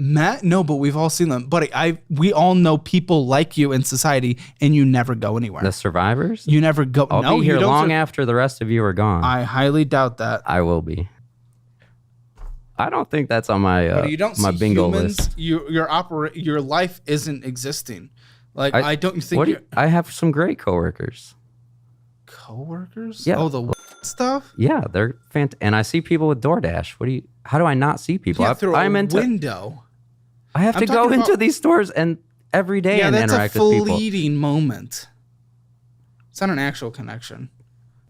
Speaker 1: Matt, no, but we've all seen them, buddy. We all know people like you in society, and you never go anywhere.
Speaker 7: The survivors?
Speaker 1: You never go.
Speaker 7: I'll be here long after the rest of you are gone.
Speaker 1: I highly doubt that.
Speaker 7: I will be. I don't think that's on my
Speaker 1: But you don't
Speaker 7: my
Speaker 1: see
Speaker 7: bingo
Speaker 1: humans,
Speaker 7: list.
Speaker 1: Your life isn't existing. Like I don't think
Speaker 7: I have some great coworkers.
Speaker 1: Coworkers.
Speaker 7: Yeah.
Speaker 1: Oh, the stuff.
Speaker 7: Yeah, they're fantastic. And I see people with DoorDash. How do I not see people?
Speaker 1: Yeah, through
Speaker 7: I'm
Speaker 1: a
Speaker 7: into
Speaker 1: window.
Speaker 7: I have
Speaker 1: I'm
Speaker 7: to go
Speaker 1: talking
Speaker 7: into
Speaker 1: about-
Speaker 7: these stores and every day
Speaker 1: Yeah,
Speaker 7: and
Speaker 1: that's a
Speaker 7: interact with people.
Speaker 1: fleeting moment. It's not an actual connection.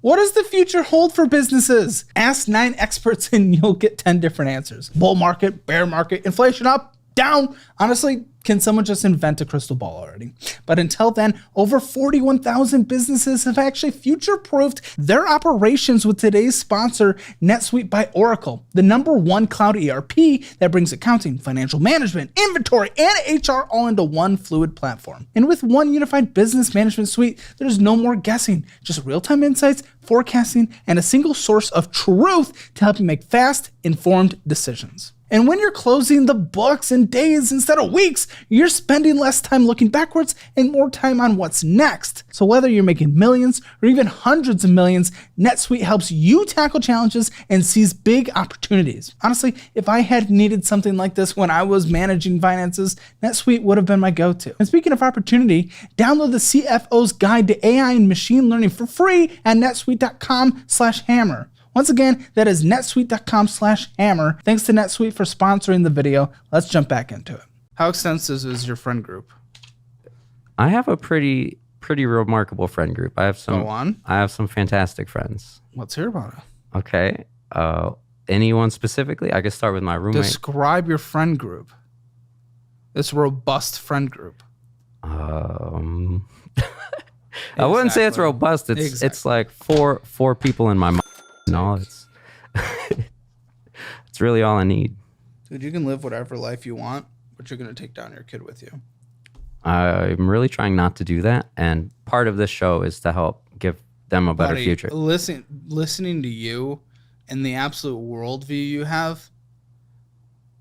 Speaker 1: What does the future hold for businesses? Ask 9 experts and you'll get 10 different answers. Bull market, bear market, inflation up, down. Honestly, can someone just invent a crystal ball already? But until then, over 41,000 businesses have actually future-proofed their operations with today's sponsor, NetSuite by Oracle, the #1 cloud ERP that brings accounting, financial management, inventory, and HR all into one fluid platform. And with one unified business management suite, there's no more guessing, just real-time insights, forecasting, and a single source of truth to help you make fast, informed decisions. And when you're closing the books in days instead of weeks, you're spending less time looking backwards and more time on what's next. So whether you're making millions or even hundreds of millions, NetSuite helps you tackle challenges and seize big opportunities. Honestly, if I had needed something like this when I was managing finances, NetSuite would have been my go-to. And speaking of opportunity, download the CFO's Guide to AI and Machine Learning for free at netsuite.com/hammer. Once again, that is netsuite.com/hammer. Thanks to NetSuite for sponsoring the video. Let's jump back into it. How extensive is your friend group?
Speaker 7: I have a pretty remarkable friend group. I have some
Speaker 1: Go on.
Speaker 7: I have some fantastic friends.
Speaker 1: Let's hear about it.
Speaker 7: Okay. Anyone specifically? I could start with my roommate.
Speaker 1: Describe your friend group. This robust friend group.
Speaker 7: I wouldn't say it's
Speaker 1: Exactly.
Speaker 7: robust. It's
Speaker 1: Exactly.
Speaker 7: like four people in my mind. No, it's it's really all I need.
Speaker 1: Dude, you can live whatever life you want, but you're going to take down your kid with you.
Speaker 7: I'm really trying not to do that, and part of this show is to help give them a better
Speaker 1: Buddy,
Speaker 7: future.
Speaker 1: Listening to you and the absolute worldview you have,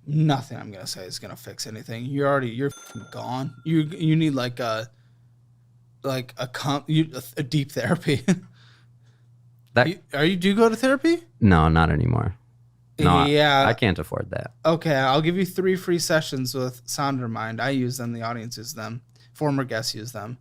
Speaker 1: nothing I'm going to say is going to fix anything. You're f***ing gone. You need like a deep therapy. Do you go to therapy?
Speaker 7: No, not anymore. No,
Speaker 1: Yeah.
Speaker 7: I can't afford that.
Speaker 1: Okay, I'll give you 3 free sessions with Sondermind. I use them. The audience uses them. Former guests use them.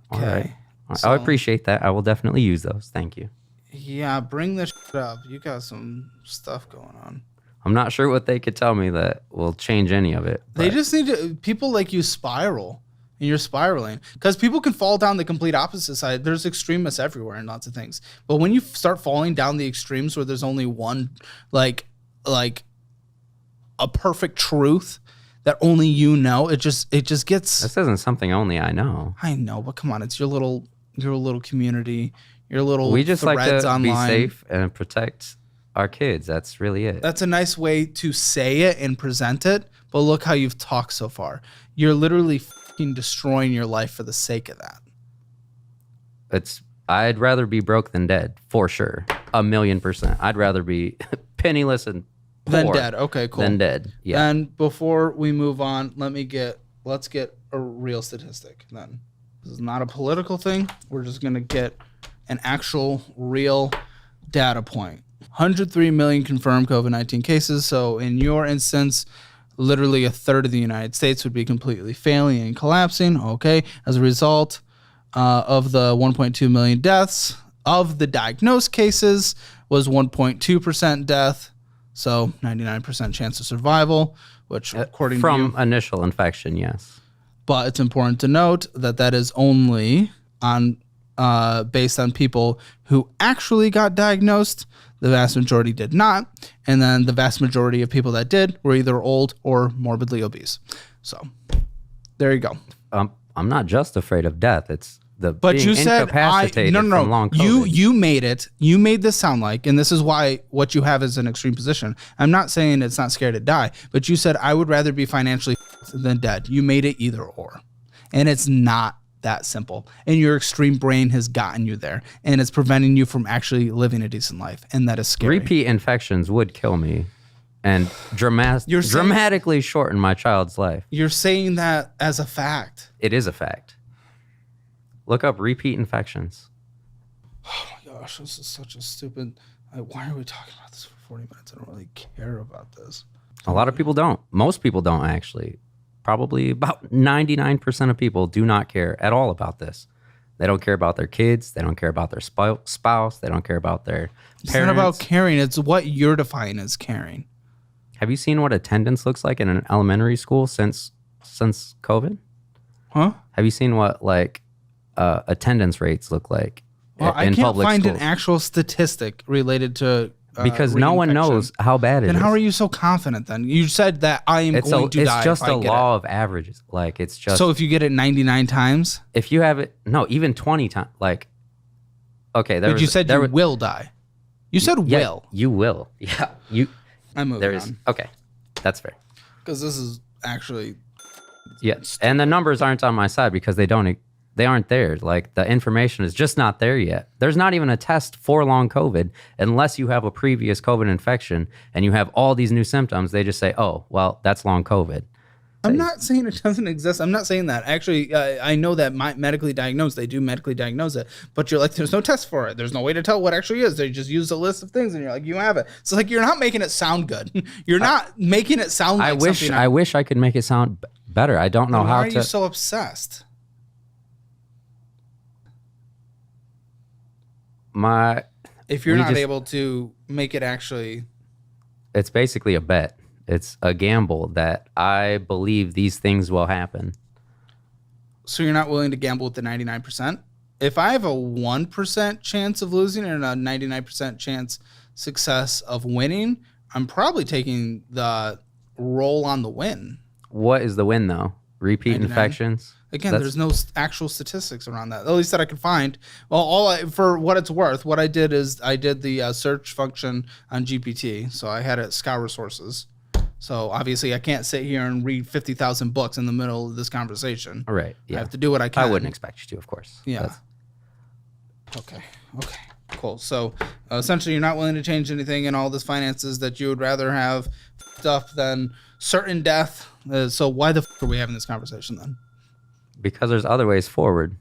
Speaker 7: All right.
Speaker 1: So-
Speaker 7: I appreciate that. I will definitely use those. Thank you.
Speaker 1: Yeah, bring this up. You got some stuff going on.
Speaker 7: I'm not sure what they could tell me that will change any of it.
Speaker 1: They
Speaker 7: but
Speaker 1: just need to. People like you spiral, and you're spiraling because people can fall down the complete opposite side. There's extremists everywhere and lots of things. But when you start falling down the extremes where there's only one, like a perfect truth that only you know, it just gets.
Speaker 7: this isn't something only I know.
Speaker 1: I know, but come on, it's your little community, your little.
Speaker 7: We just like
Speaker 1: threads
Speaker 7: to
Speaker 1: online.
Speaker 7: be safe and protect our kids. That's really it.
Speaker 1: That's a nice way to say it and present it, but look how you've talked so far. You're literally fucking destroying your life for the sake of that.
Speaker 7: I'd rather be broke than dead, for sure. 1,000,000%. I'd rather be penniless and poor
Speaker 1: Then dead. Okay, cool.
Speaker 7: than dead. Yeah.
Speaker 1: And before we move on, let's get a real statistic then. This is not a political thing. We're just gonna get an actual real data point. 103 million confirmed COVID-19 cases. So in your instance, literally a third of the United States would be completely failing and collapsing. Okay. As a result of the 1.2 million deaths, of the diagnosed cases was 1.2% death. So 99% chance of survival, which according to you,
Speaker 7: From initial infection, yes.
Speaker 1: but it's important to note that that is only on based on people who actually got diagnosed. The vast majority did not. And then the vast majority of people that did were either old or morbidly obese. So there you go.
Speaker 7: I'm not just afraid of death. It's the
Speaker 1: But
Speaker 7: being
Speaker 1: you said
Speaker 7: incapacitated from long COVID.
Speaker 1: You made it. You made this sound like, and this is why what you have is an extreme position. I'm not saying it's not scared to die, but you said I would rather be financially than dead. You made it either or. And it's not that simple. And your extreme brain has gotten you there. And it's preventing you from actually living a decent life. And that is scary.
Speaker 7: Repeat infections would kill me and dramatically shorten my child's life.
Speaker 1: You're saying that as a fact.
Speaker 7: It is a fact. Look up repeat infections.
Speaker 1: Oh my gosh, this is such a stupid... why are we talking about this for 40 minutes? I don't really care about this.
Speaker 7: A lot of people don't. Most people don't, actually. Probably about 99% of people do not care at all about this. They don't care about their kids. They don't care about their spouse. They don't care about their parents.
Speaker 1: It's not about caring. It's what you're defining as caring.
Speaker 7: Have you seen what attendance looks like in an elementary school since COVID?
Speaker 1: Huh?
Speaker 7: Have you seen what attendance rates look like
Speaker 1: Well, I
Speaker 7: in
Speaker 1: can't
Speaker 7: public
Speaker 1: find
Speaker 7: schools?
Speaker 1: an actual statistic related to
Speaker 7: because no one knows how bad it is.
Speaker 1: Then how are you so confident then? You said that I am going to die.
Speaker 7: It's just
Speaker 1: if I
Speaker 7: a
Speaker 1: get
Speaker 7: law
Speaker 1: it.
Speaker 7: of averages. Like it's just
Speaker 1: So if you get it 99 times,
Speaker 7: if you have it, no, even 20 times. Like, okay,
Speaker 1: but you said you will die. You said
Speaker 7: yeah,
Speaker 1: will.
Speaker 7: You will. Yeah, you.
Speaker 1: I'm moving
Speaker 7: There's
Speaker 1: on
Speaker 7: okay, that's fair.
Speaker 1: because this is actually
Speaker 7: Yes, and the numbers aren't on my side because they aren't there. Like the information is just not there yet. There's not even a test for long COVID unless you have a previous COVID infection and you have all these new symptoms. They just say, "Oh, well, that's long COVID."
Speaker 1: I'm not saying it doesn't exist. I'm not saying that. Actually, I know that medically diagnosed, they do medically diagnose it, but you're like, there's no test for it. There's no way to tell what actually is. They just use a list of things and you're like, you have it. So like, you're not making it sound good. You're not making it sound like something.
Speaker 7: I wish I could make it sound better. I don't know
Speaker 1: Why
Speaker 7: how
Speaker 1: are
Speaker 7: to.
Speaker 1: you so obsessed? If you're not able to make it actually...
Speaker 7: It's basically a bet. It's a gamble that I believe these things will happen.
Speaker 1: So you're not willing to gamble with the 99%? If I have a 1% chance of losing and a 99% chance success of winning, I'm probably taking the roll on the win.
Speaker 7: What is the win, though? Repeat
Speaker 1: 99.
Speaker 7: infections?
Speaker 1: Again, there's no actual statistics around that, at least that I could find. Well, for what it's worth, what I did is I did the search function on GPT. So I had it scour resources. So obviously I can't sit here and read 50,000 books in the middle of this conversation.
Speaker 7: All right. Yeah.
Speaker 1: I have to do what I can.
Speaker 7: I wouldn't expect you to, of course.
Speaker 1: Yeah. Okay. Cool. So essentially you're not willing to change anything in all this finances, that you would rather have stuff than certain death. So why the are we having this conversation then?
Speaker 7: Because there's other ways forward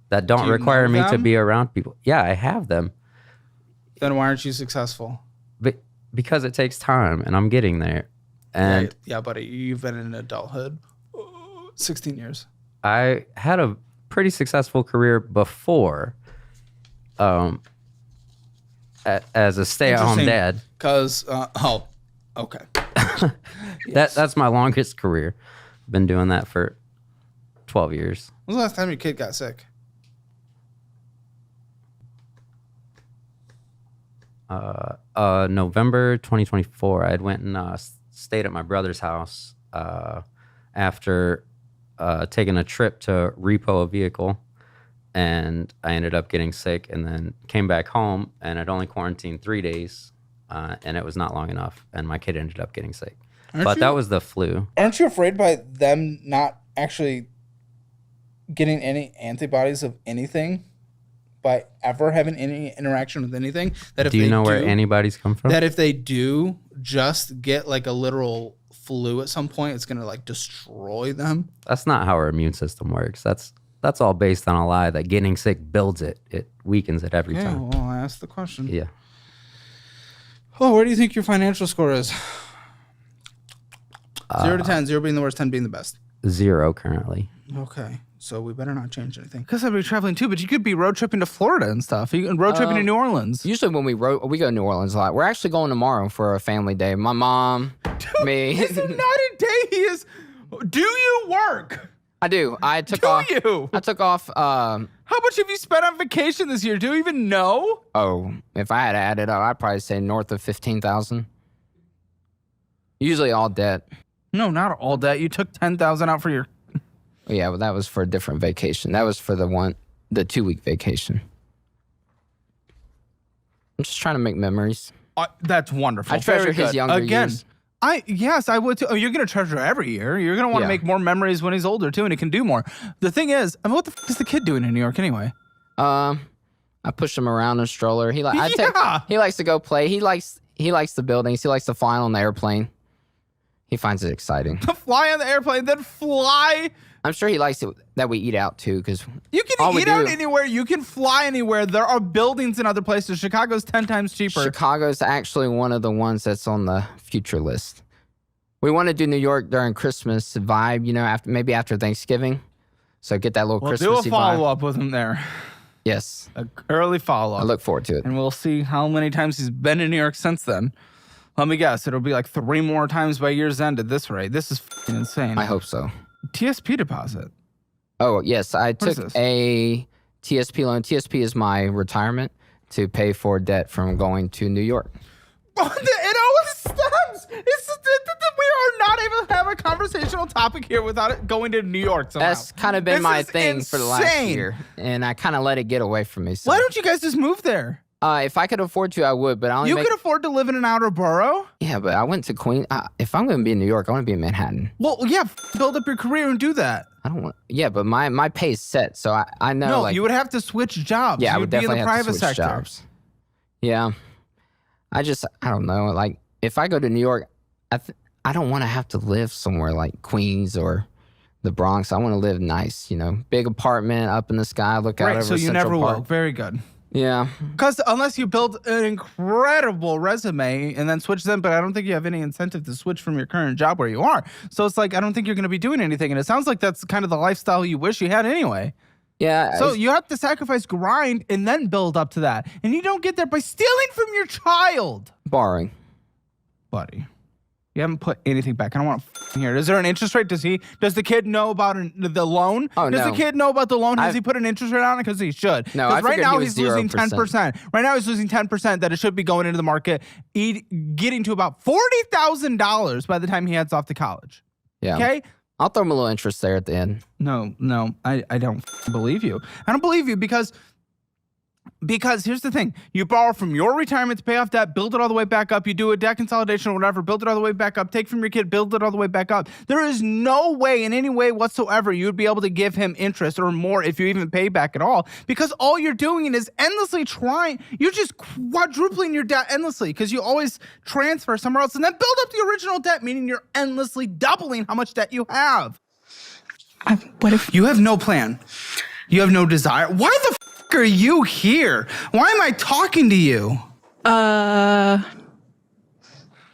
Speaker 7: that don't require me to be around people. Yeah, I have them.
Speaker 1: Then why aren't you successful?
Speaker 7: But because it takes time and I'm getting there. And
Speaker 1: yeah, buddy, you've been in adulthood 16 years.
Speaker 7: I had a pretty successful career before as a stay-at-home dad.
Speaker 1: Because, okay.
Speaker 7: That's my longest career. Been doing that for 12 years.
Speaker 1: When was the last time your kid got sick?
Speaker 7: November 2024. I had went and stayed at my brother's house after taking a trip to repo a vehicle, and I ended up getting sick and then came back home, and I'd only quarantined 3 days, and it was not long enough, and my kid ended up getting sick. That was the flu.
Speaker 1: Aren't you afraid by them not actually getting any antibodies of anything, by ever having any interaction with anything? That if
Speaker 7: do you know where antibodies come from?
Speaker 1: That if they do just get like a literal flu at some point, it's gonna like destroy them.
Speaker 7: That's not how our immune system works. That's all based on a lie that getting sick builds it. It weakens it every time.
Speaker 1: Well, I asked the question.
Speaker 7: Yeah.
Speaker 1: Oh, where do you think your financial score is? 0 to 10, 0 being the worst, 10 being the best.
Speaker 7: 0 currently.
Speaker 1: Okay. So we better not change anything. Because I'd be traveling too, but you could be road tripping to Florida and stuff. You can road tripping to New Orleans.
Speaker 5: Usually when we go to New Orleans a lot. We're actually going tomorrow for a family day. My mom, me.
Speaker 1: It's not a day. Do you work?
Speaker 5: I do. I took off.
Speaker 1: How much have you spent on vacation this year? Do you even know?
Speaker 5: Oh, if I had to add it up, I'd probably say north of 15,000. Usually all debt.
Speaker 1: No, not all debt. You took 10,000 out for your...
Speaker 5: Yeah, but that was for a different vacation. That was for the 2-week vacation. I'm just trying to make memories.
Speaker 1: That's wonderful.
Speaker 5: I treasure
Speaker 1: Very
Speaker 5: his
Speaker 1: good.
Speaker 5: younger
Speaker 1: Again,
Speaker 5: years.
Speaker 1: Yes, I would too. Oh, you're gonna treasure every year. You're gonna want to
Speaker 5: Yeah.
Speaker 1: make more memories when he's older too, and he can do more. The thing is, I mean, what the is the kid doing in New York anyway?
Speaker 5: I push him around in a stroller. He
Speaker 1: Yeah.
Speaker 5: he likes to go play. He likes the buildings. He likes to fly on the airplane. He finds it exciting.
Speaker 1: Fly on the airplane, then fly.
Speaker 5: I'm sure he likes it that we eat out too, because
Speaker 1: You can eat out anywhere. You can fly anywhere. There are buildings in other places. Chicago's 10 times cheaper.
Speaker 5: Chicago's actually one of the ones that's on the future list. We want to do New York during Christmas vibe, you know, after Thanksgiving. So get that little
Speaker 1: We'll do
Speaker 5: Christmassy
Speaker 1: a follow
Speaker 5: vibe.
Speaker 1: up with him there.
Speaker 5: Yes,
Speaker 1: An early follow
Speaker 5: I
Speaker 1: up.
Speaker 5: look forward to it.
Speaker 1: And we'll see how many times he's been in New York since then. Let me guess. It'll be like 3 more times by year's end at this rate. This is f***ing insane.
Speaker 5: I hope so.
Speaker 1: TSP deposit.
Speaker 5: Oh, yes, I
Speaker 1: What is
Speaker 5: took
Speaker 1: this?
Speaker 5: a TSP loan. TSP is my retirement to pay for debt from going to New York.
Speaker 1: It always stems. We are not able to have a conversational topic here without it going to New York somehow.
Speaker 5: That's kind of been
Speaker 1: This
Speaker 5: my
Speaker 1: is
Speaker 5: thing for the last
Speaker 1: insane.
Speaker 5: year, and I kind of let it get away from me. So.
Speaker 1: Why don't you guys just move there?
Speaker 5: If I could afford to, I would, but I only
Speaker 1: You
Speaker 5: make...
Speaker 1: could afford to live in an outer borough.
Speaker 5: Yeah, but I went to Queens. If I'm going to be in New York, I want to be in Manhattan.
Speaker 1: Well, yeah, build up your career and do that.
Speaker 5: I don't want... Yeah, but my pay is set, so I know,
Speaker 1: No,
Speaker 5: like...
Speaker 1: you would have to switch jobs.
Speaker 5: Yeah, I
Speaker 1: you
Speaker 5: would
Speaker 1: be in
Speaker 5: definitely
Speaker 1: the
Speaker 5: have to
Speaker 1: private
Speaker 5: switch
Speaker 1: sector.
Speaker 5: jobs. Yeah. I don't know. Like, if I go to New York, I don't want to have to live somewhere like Queens or the Bronx. I want to live nice, you know, big apartment up in the sky, look out
Speaker 1: Right,
Speaker 5: over
Speaker 1: so you
Speaker 5: Central
Speaker 1: never
Speaker 5: Park.
Speaker 1: will. Very good.
Speaker 5: Yeah.
Speaker 1: Because unless you build an incredible resume and then switch them, but I don't think you have any incentive to switch from your current job where you are. So it's like, I don't think you're going to be doing anything. And it sounds like that's kind of the lifestyle you wish you had anyway.
Speaker 5: Yeah.
Speaker 1: So you have to sacrifice grind and then build up to that. And you don't get there by stealing from your child.
Speaker 5: Borrowing.
Speaker 1: Buddy, you haven't put anything back. I don't want to hear it. Is there an interest rate? Does the kid know about the loan?
Speaker 5: Oh,
Speaker 1: Does
Speaker 5: no.
Speaker 1: the kid know about the loan? Has
Speaker 5: I've-
Speaker 1: he put an interest rate on it? Because he should.
Speaker 5: No, I
Speaker 1: right
Speaker 5: figured
Speaker 1: now
Speaker 5: he was
Speaker 1: he's losing
Speaker 5: 0%.
Speaker 1: 10%. Right now he's losing 10% that it should be going into the market, getting to about $40,000 by the time he heads off to college.
Speaker 5: Yeah.
Speaker 1: Okay?
Speaker 5: I'll throw him a little interest there at the end.
Speaker 1: No, I don't believe you. I don't believe you because here's the thing. You borrow from your retirement to pay off debt, build it all the way back up. You do a debt consolidation or whatever, build it all the way back up, take from your kid, build it all the way back up. There is no way in any way whatsoever you would be able to give him interest or more if you even pay back at all, because all you're doing is endlessly trying. You're just quadrupling your debt endlessly because you always transfer somewhere else and then build up the original debt, meaning you're endlessly doubling how much debt you have.
Speaker 4: What if
Speaker 1: You have no plan. You have no desire. Why the f*** are you here? Why am I talking to you?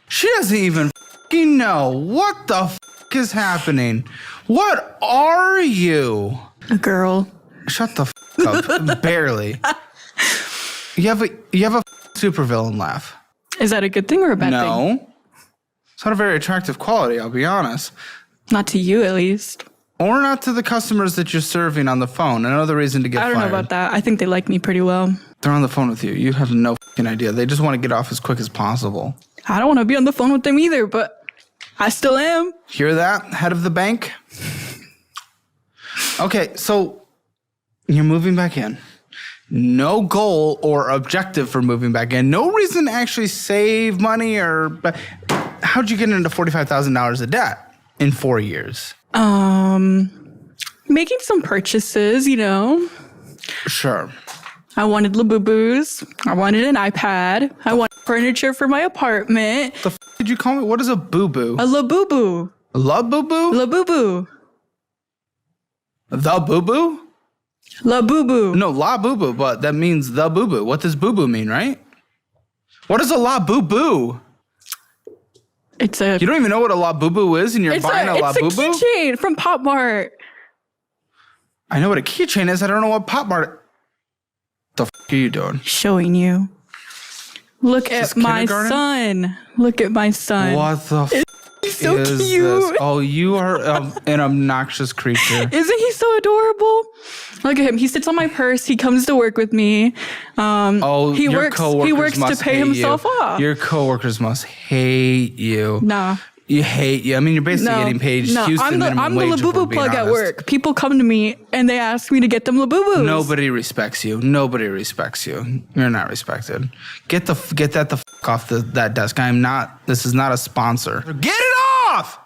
Speaker 1: She doesn't even f***ing know. What the f*** is happening? What are you?
Speaker 4: a girl?
Speaker 1: Shut the f*** up. Barely. You have a supervillain laugh.
Speaker 4: Is that a good thing or a bad thing?
Speaker 1: No. It's not a very attractive quality, I'll be honest.
Speaker 4: Not to you, at least.
Speaker 1: Or not to the customers that you're serving on the phone. Another reason to get
Speaker 4: I don't
Speaker 1: fired.
Speaker 4: know about that. I think they like me pretty well.
Speaker 1: They're on the phone with you. You have no f***ing idea. They just want to get off as quick as possible.
Speaker 4: I don't want to be on the phone with them either, but I still am.
Speaker 1: Hear that, head of the bank? Okay, so you're moving back in. No goal or objective for moving back in. No reason to actually save money or... How'd you get into $45,000 of debt in 4 years?
Speaker 4: Making some purchases, you know.
Speaker 1: Sure.
Speaker 4: I wanted Labubu's. I wanted an iPad. I wanted furniture for my apartment.
Speaker 1: The f*** did you call me? What is a boo-boo?
Speaker 4: A Labubu.
Speaker 1: La boo-boo?
Speaker 4: Labubu.
Speaker 1: The boo-boo?
Speaker 4: Labubu.
Speaker 1: No, la boo-boo, but that means the boo-boo. What does boo-boo mean, right? What is a la boo-boo?
Speaker 4: It's a...
Speaker 1: You don't even know what a la boo-boo is and you're buying a la
Speaker 4: it's a
Speaker 1: boo-boo?
Speaker 4: keychain from Pop Mart.
Speaker 1: I know what a keychain is. I don't know what Pop Mart... The f*** are you doing?
Speaker 4: Showing you. Look
Speaker 1: this
Speaker 4: at my
Speaker 1: kindergarten?
Speaker 4: son. Look at my son.
Speaker 1: What the f***
Speaker 4: He's so
Speaker 1: is
Speaker 4: cute.
Speaker 1: this? Oh, you are an obnoxious creature.
Speaker 4: Isn't he so adorable? Look at him. He sits on my purse. He comes to work with me.
Speaker 1: Oh,
Speaker 4: he
Speaker 1: your
Speaker 4: works.
Speaker 1: coworkers
Speaker 4: He works to
Speaker 1: must
Speaker 4: pay
Speaker 1: hate
Speaker 4: himself
Speaker 1: you.
Speaker 4: off.
Speaker 1: Your coworkers must hate you.
Speaker 4: Nah.
Speaker 1: You hate you. I mean, you're basically getting paid Houston
Speaker 4: I'm the
Speaker 1: minimum wage. if we're
Speaker 4: Labubu
Speaker 1: being
Speaker 4: plug at
Speaker 1: honest.
Speaker 4: work. People come to me and they ask me to get them Labubus.
Speaker 1: Nobody respects you. Nobody respects you. You're not respected. Get that the f off that desk. This is not a sponsor. Get it off!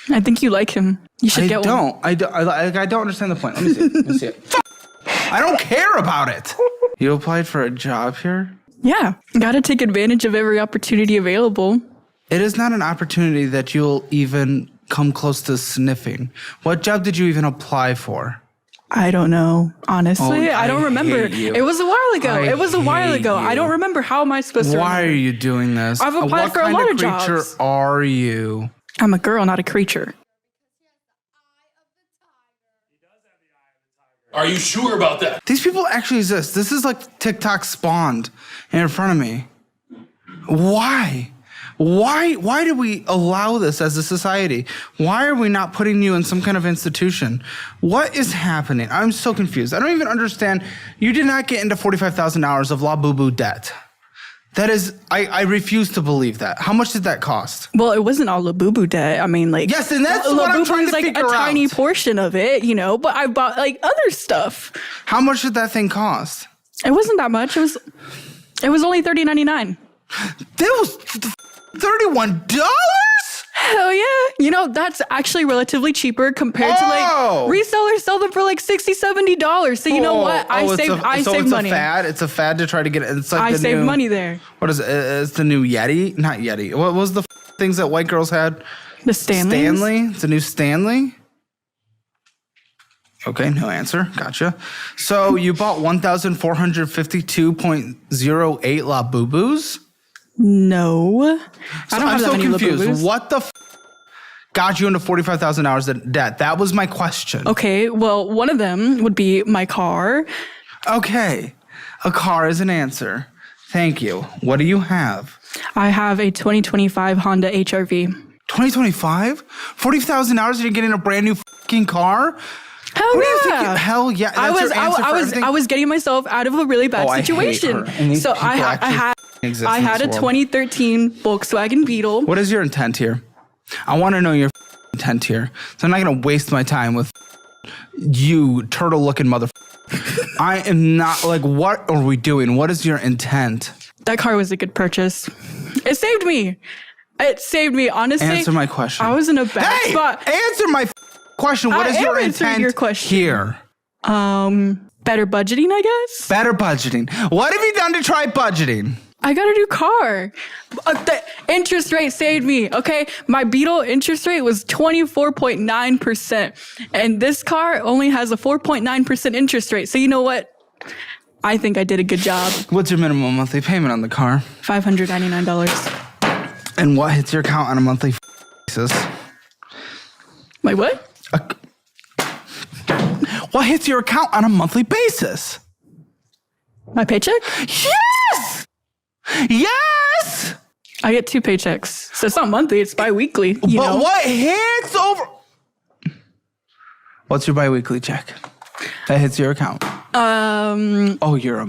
Speaker 4: I think you like him. You should get one.
Speaker 1: I don't understand the point. Let me see. Let me see it. I don't care about it. You applied for a job here?
Speaker 4: Yeah. Gotta take advantage of every opportunity available.
Speaker 1: It is not an opportunity that you'll even come close to sniffing. What job did you even apply for?
Speaker 4: I don't know. Honestly, I don't remember.
Speaker 1: hate you.
Speaker 4: It was a while ago. I don't remember. How am I supposed to
Speaker 1: Why
Speaker 4: remember?
Speaker 1: are you doing this?
Speaker 4: I've applied for a lot of jobs.
Speaker 1: What kind of creature are you?
Speaker 4: I'm a girl, not a creature.
Speaker 8: Are you sure about that?
Speaker 1: These people actually exist. This is like TikTok spawned in front of me. Why? Why do we allow this as a society? Why are we not putting you in some kind of institution? What is happening? I'm so confused. I don't even understand. You did not get into $45,000 of Labubu debt. That is, I refuse to believe that. How much did that cost?
Speaker 4: Well, it wasn't all Labubu debt. I mean, like,
Speaker 1: yes, and that's what I'm trying to
Speaker 4: like
Speaker 1: figure out.
Speaker 4: a tiny portion of it, you know. But I bought like other stuff.
Speaker 1: How much did that thing cost?
Speaker 4: It wasn't that much. It was only $30.99.
Speaker 1: That was $31.
Speaker 4: Hell yeah. You know, that's actually relatively cheaper compared to like resellers sell them for like $60, $70. So you know what? I saved money.
Speaker 1: It's a fad to try to get it. It's like
Speaker 4: I saved money there.
Speaker 1: What is it? It's the new Yeti? Not Yeti. What was the things that white girls had?
Speaker 4: The Stanleys?
Speaker 1: Stanley? It's a new Stanley? Okay, no answer. Gotcha. So you bought 1,452.08 Labubus?
Speaker 4: No. I don't have that
Speaker 1: so
Speaker 4: many
Speaker 1: confused.
Speaker 4: Labubus.
Speaker 1: What the got you into $45,000 in debt? That was my question.
Speaker 4: Okay, well, one of them would be my car.
Speaker 1: Okay, a car is an answer. Thank you. What do you have?
Speaker 4: I have a 2025 Honda HR-V.
Speaker 1: 2025? $40,000 and you're getting a brand new fucking car?
Speaker 4: Hell
Speaker 1: What do you
Speaker 4: yeah.
Speaker 1: think? Hell yeah. That's your answer for everything?
Speaker 4: I was getting myself out of a really bad situation.
Speaker 1: I hate her. And these
Speaker 4: So
Speaker 1: people actually exist
Speaker 4: I
Speaker 1: in
Speaker 4: had a
Speaker 1: this world.
Speaker 4: 2013 Volkswagen Beetle.
Speaker 1: What is your intent here? I want to know your intent here. So I'm not going to waste my time with you turtle-looking motherfucker. I am not, like, what are we doing? What is your intent?
Speaker 4: That car was a good purchase. It saved me. Honestly.
Speaker 1: Answer my question.
Speaker 4: I was in a bad spot.
Speaker 1: Answer my question. What is your intent
Speaker 4: your question.
Speaker 1: here?
Speaker 4: Better budgeting, I guess.
Speaker 1: Better budgeting. What have you done to try budgeting?
Speaker 4: I got a new car. The interest rate saved me, okay? My Beetle interest rate was 24.9%. And this car only has a 4.9% interest rate. So you know what? I think I did a good job.
Speaker 1: What's your minimum monthly payment on the car?
Speaker 4: $599.
Speaker 1: And what hits your account on a monthly basis?
Speaker 4: My what?
Speaker 1: What hits your account on a monthly basis?
Speaker 4: My paycheck?
Speaker 1: Yes! Yes!
Speaker 4: I get 2 paychecks. So it's not monthly, it's bi-weekly. You know?
Speaker 1: What hits over... What's your bi-weekly check that hits your account? Oh, you're a...